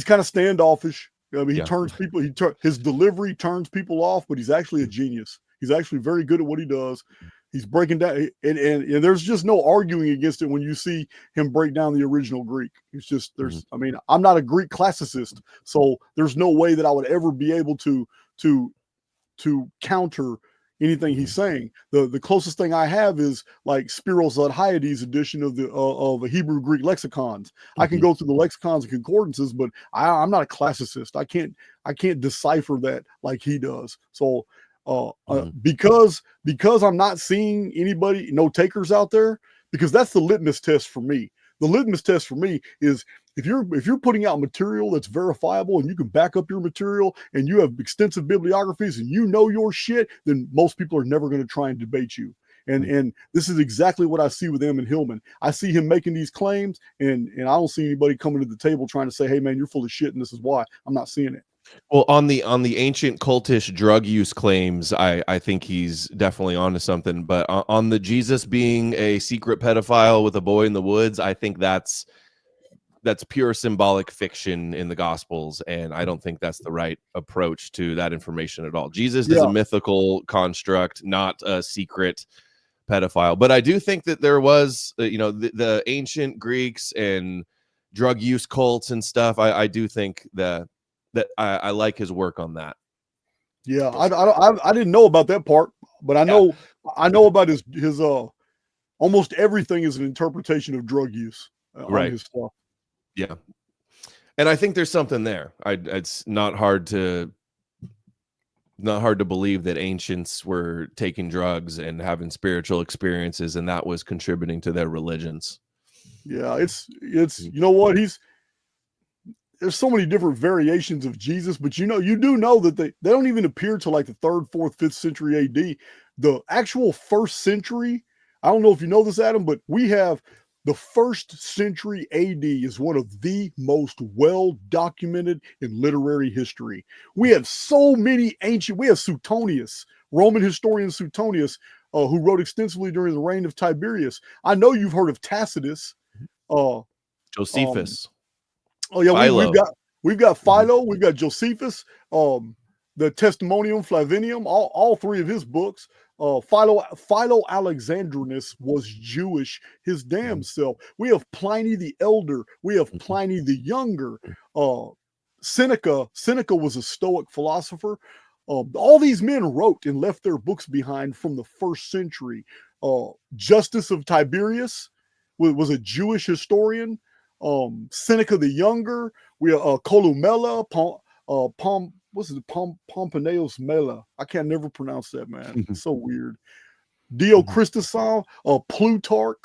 kind of standoffish. I mean, he turns people. His delivery turns people off, but he's actually a genius. He's actually very good at what he does. He's breaking down, and there's just no arguing against it when you see him break down the original Greek. It's just I mean, I'm not a Greek classicist, so there's no way that I would ever be able to counter anything he's saying. The closest thing I have is like Spiros Zodhiades edition of the Hebrew Greek lexicons. I can go through the lexicons and concordances, but I'm not a classicist. I can't decipher that like he does. So because I'm not seeing anybody, no takers out there, because that's the litmus test for me. The litmus test for me is if you're putting out material that's verifiable and you can back up your material and you have extensive bibliographies and you know your shit, then most people are never going to try and debate you. And this is exactly what I see with Ammon Hillman. I see him making these claims, and I don't see anybody coming to the table trying to say, hey man, you're full of shit and this is why. I'm not seeing it. Well, on the ancient cultish drug use claims, I think he's definitely onto something. But on the Jesus being a secret pedophile with a boy in the woods, I think that's pure symbolic fiction in the Gospels, and I don't think that's the right approach to that information at all. Jesus is a mythical construct, not a secret pedophile. But I do think that there was, the ancient Greeks and drug use cults and stuff. I do think that I like his work on that. Yeah, I didn't know about that part, but I know about his almost everything is an interpretation of drug use on his stuff. Yeah, and I think there's something there. It's not hard to believe that ancients were taking drugs and having spiritual experiences, and that was contributing to their religions. Yeah, it's you know what, there's so many different variations of Jesus, but you do know that they don't even appear till like the 3rd, 4th, 5th century AD. The actual 1st century I don't know if you know this, Adam, but we have the 1st century AD is one of the most well-documented in literary history. We have so many we have Suetonius, Roman historian Suetonius, who wrote extensively during the reign of Tiberius. I know you've heard of Tacitus. Josephus. Oh yeah, Philo. we've got Philo, we've got Josephus, the Testimonium Flavinium, all 3 of his books. Philo Alexandrinus was Jewish, his damn self. We have Pliny the Elder. We have Pliny the Younger. Seneca was a Stoic philosopher. All these men wrote and left their books behind from the 1st century. Justus of Tiberius was a Jewish historian. Seneca the Younger. We Columella, Pomponius Mela. I can never pronounce that, man. It's so weird. Dio Christophel, Plutarch,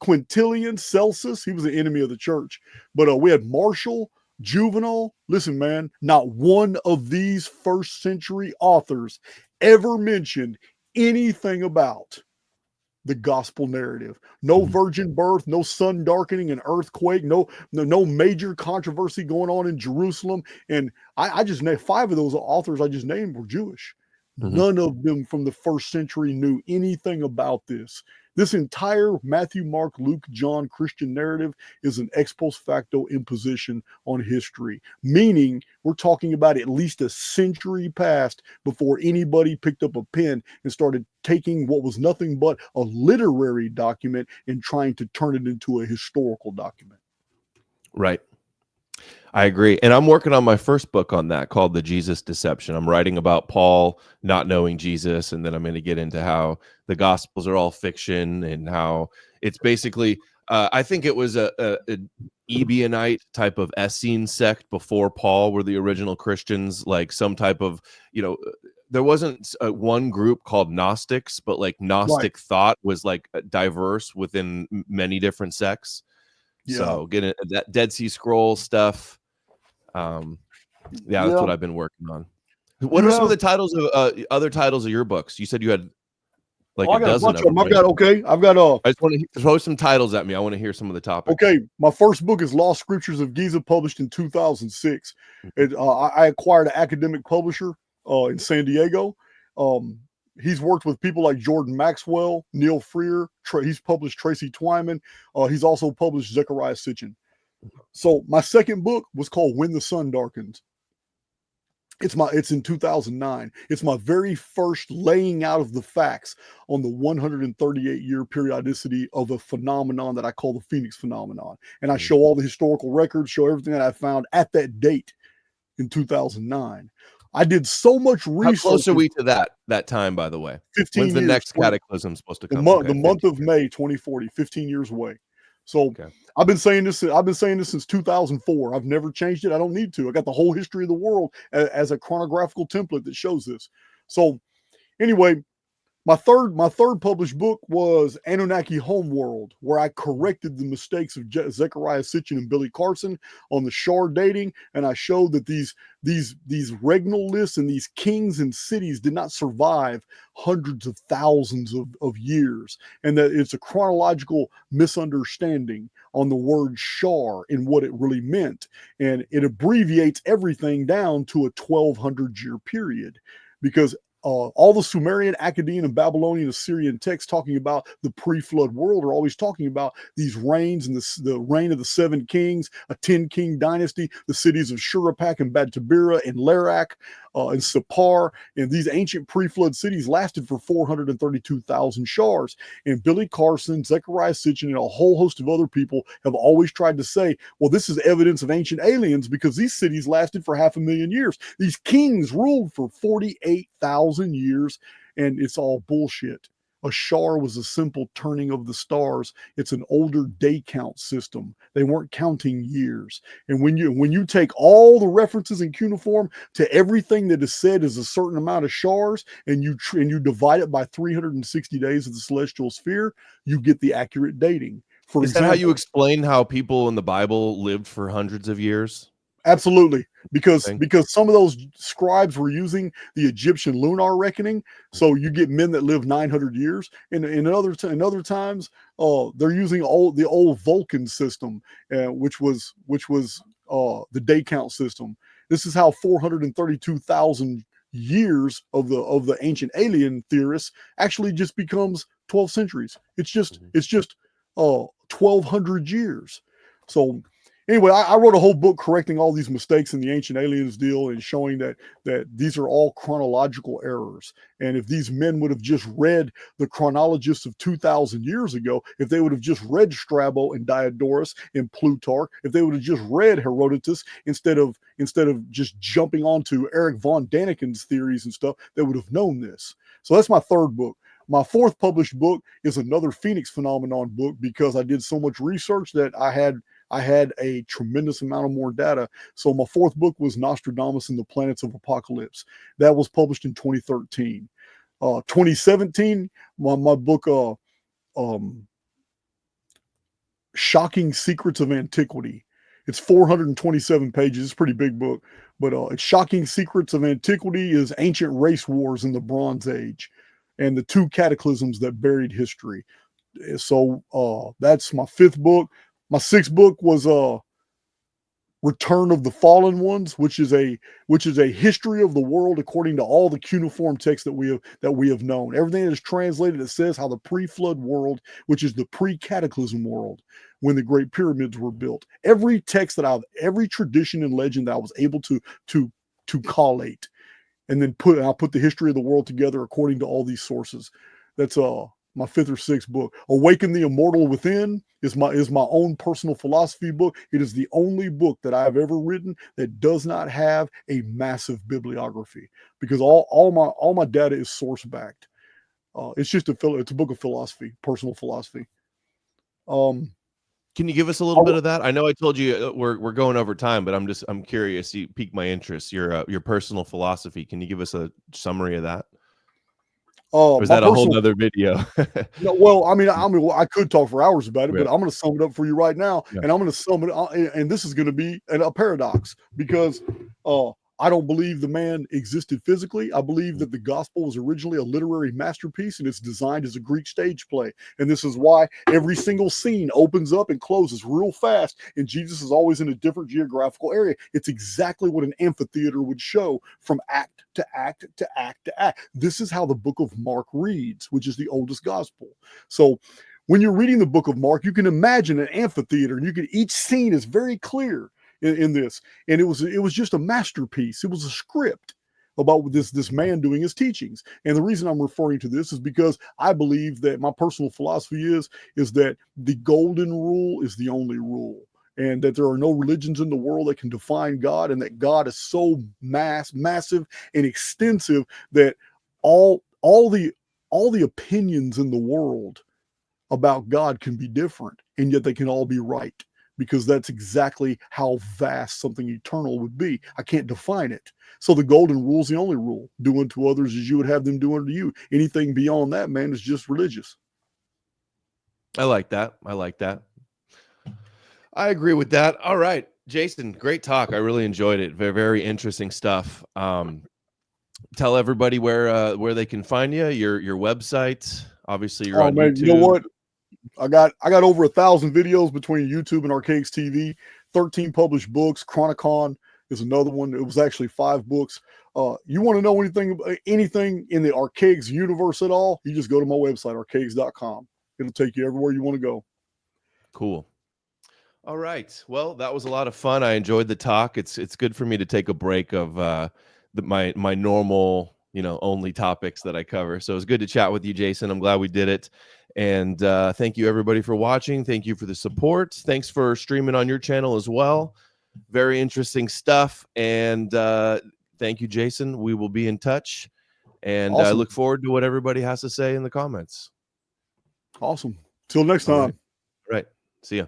Quintilian, Celsus. He was an enemy of the church. But we had Martial, Juvenal. Listen, man, not one of these 1st century authors ever mentioned anything about the gospel narrative. No virgin birth, no sun darkening, an earthquake, no major controversy going on in Jerusalem. And I just named 5 of those authors I just named were Jewish. None of them from the 1st century knew anything about this. This entire Matthew, Mark, Luke, John Christian narrative is an ex post facto imposition on history, meaning we're talking about at least a century past before anybody picked up a pen and started taking what was nothing but a literary document and trying to turn it into a historical document. Right. I agree. And I'm working on my first book on that called The Jesus Deception. I'm writing about Paul not knowing Jesus, and then I'm going to get into how the Gospels are all fiction and how it's basically, I think it was an Ebionite type of Essene sect before Paul were the original Christians, like some type of, there wasn't one group called Gnostics, but like Gnostic thought was like diverse within many different sects. Yeah. So get into that Dead Sea Scroll stuff. That's what I've been working on. What are some of the titles of other titles of your books? You said you had like a dozen of them. I've got I just want to throw some titles at me. I want to hear some of the topics. Okay, my first book is Lost Scriptures of Giza, published in 2006. I acquired an academic publisher in San Diego. He's worked with people like Jordan Maxwell, Neil Freer. He's published Tracy Twyman. He's also published Zechariah Sitchin. So my second book was called When the Sun Darkens. It's in 2009. It's my very first laying out of the facts on the 138-year periodicity of a phenomenon that I call the Phoenix phenomenon. And I show all the historical records, show everything that I found at that date in 2009. I did so much research. How close are we to that time, by the way? 15 When's the years, next cataclysm supposed to come? The month of May 2040, 15 years away. So I've been saying this since 2004. I've never changed it. I don't need to. I got the whole history of the world as a chronographical template that shows this. So anyway, my third published book was Anunnaki Homeworld, where I corrected the mistakes of Zechariah Sitchin and Billy Carson on the Shar dating, and I showed that these regnal lists and these kings and cities did not survive hundreds of thousands of years, and that it's a chronological misunderstanding on the word Shar and what it really meant, and it abbreviates everything down to a 1200-year period, because all the Sumerian, Akkadian, and Babylonian, Assyrian texts talking about the pre-flood world are always talking about these reigns and the reign of the 7 kings, a 10-king dynasty, the cities of Shuruppak and Bad Tabira and Larak and Sippar, and these ancient pre-flood cities lasted for 432,000 shars. And Billy Carson, Zechariah Sitchin, and a whole host of other people have always tried to say, well, this is evidence of ancient aliens because these cities lasted for 500,000 years. These kings ruled for 48,000 years, and it's all bullshit. A shar was a simple turning of the stars. It's an older day count system. They weren't counting years. And when you take all the references in cuneiform to everything that is said is a certain amount of shars, and you divide it by 360 days of the celestial sphere, you get the accurate dating. Is that how you explain how people in the Bible lived for hundreds of years? Absolutely, because thing. some of those scribes were using the Egyptian lunar reckoning, so you get men that live 900 years, and in other times, they're using the old Vulcan system, which was the day count system. This is how 432,000 years of the ancient alien theorists actually just becomes 12 centuries. It's just 1,200 years. So anyway, I wrote a whole book correcting all these mistakes in the ancient aliens deal and showing that these are all chronological errors. And if these men would have just read the chronologists of 2,000 years ago, if they would have just read Strabo and Diodorus and Plutarch, if they would have just read Herodotus instead of just jumping onto Eric von Daniken's theories and stuff, they would have known this. So that's my third book. My fourth published book is another Phoenix phenomenon book, because I did so much research that I had a tremendous amount of more data. So my fourth book was Nostradamus and the Planets of Apocalypse. That was published in 2013. 2017, my book, Shocking Secrets of Antiquity. It's 427 pages. It's a pretty big book, but it's Shocking Secrets of Antiquity is ancient race wars in the Bronze Age and the two cataclysms that buried history. So that's my fifth book. My sixth book was Return of the Fallen Ones, which is a history of the world according to all the cuneiform texts that we have known. Everything that is translated, it says how the pre-flood world, which is the pre-cataclysm world, when the Great Pyramids were built. Every text every tradition and legend that I was able to collate, and then I'll put the history of the world together according to all these sources. That's my fifth or sixth book. Awaken the Immortal Within is my own personal philosophy book. It is the only book that I have ever written that does not have a massive bibliography, because all my data is source backed. It's a book of philosophy, personal philosophy. Can you give us a little bit of that? I know I told you we're going over time, but I'm curious. You piqued my interest. Your personal philosophy. Can you give us a summary of that? Or is that a whole nother video? No, well, I mean, I could talk for hours about it, but I'm going to sum it up for you right now, and I'm going to sum it. And this is going to be a paradox, because I don't believe the man existed physically. I believe that the gospel was originally a literary masterpiece, and it's designed as a Greek stage play. And this is why every single scene opens up and closes real fast, and Jesus is always in a different geographical area. It's exactly what an amphitheater would show, from act to act to act to act. This is how the book of Mark reads, which is the oldest gospel. So when you're reading the book of Mark, you can imagine an amphitheater, and each scene is very clear in this, and it was just a masterpiece. It was a script about this man doing his teachings. And the reason I'm referring to this is because I believe that my personal philosophy is that the golden rule is the only rule, and that there are no religions in the world that can define God, and that God is so massive and extensive that all the opinions in the world about God can be different, and yet they can all be right, because that's exactly how vast something eternal would be. I can't define it. So the golden rule is the only rule. Do unto others as you would have them do unto you. Anything beyond that, man, is just religious. I like that. I agree with that. All right, Jason, great talk. I really enjoyed it. Very, very interesting stuff. Tell everybody where they can find you, your website. Obviously, you're on YouTube. You know what? I got over 1,000 videos between YouTube and Archaix TV, 13 published books. Chronicon is another one. It was actually 5 books. You want to know anything in the Archaix universe at all, you just go to my website, archaix.com. It'll take you everywhere you want to go. Cool. All right. Well, that was a lot of fun. I enjoyed the talk. It's good for me to take a break of my normal, only topics that I cover. So it's good to chat with you, Jason. I'm glad we did it. And thank you, everybody, for watching. Thank you for the support. Thanks for streaming on your channel as well. Very interesting stuff. And thank you, Jason. We will be in touch. And I look forward to what everybody has to say in the comments. Awesome. Till next time. All right. See ya.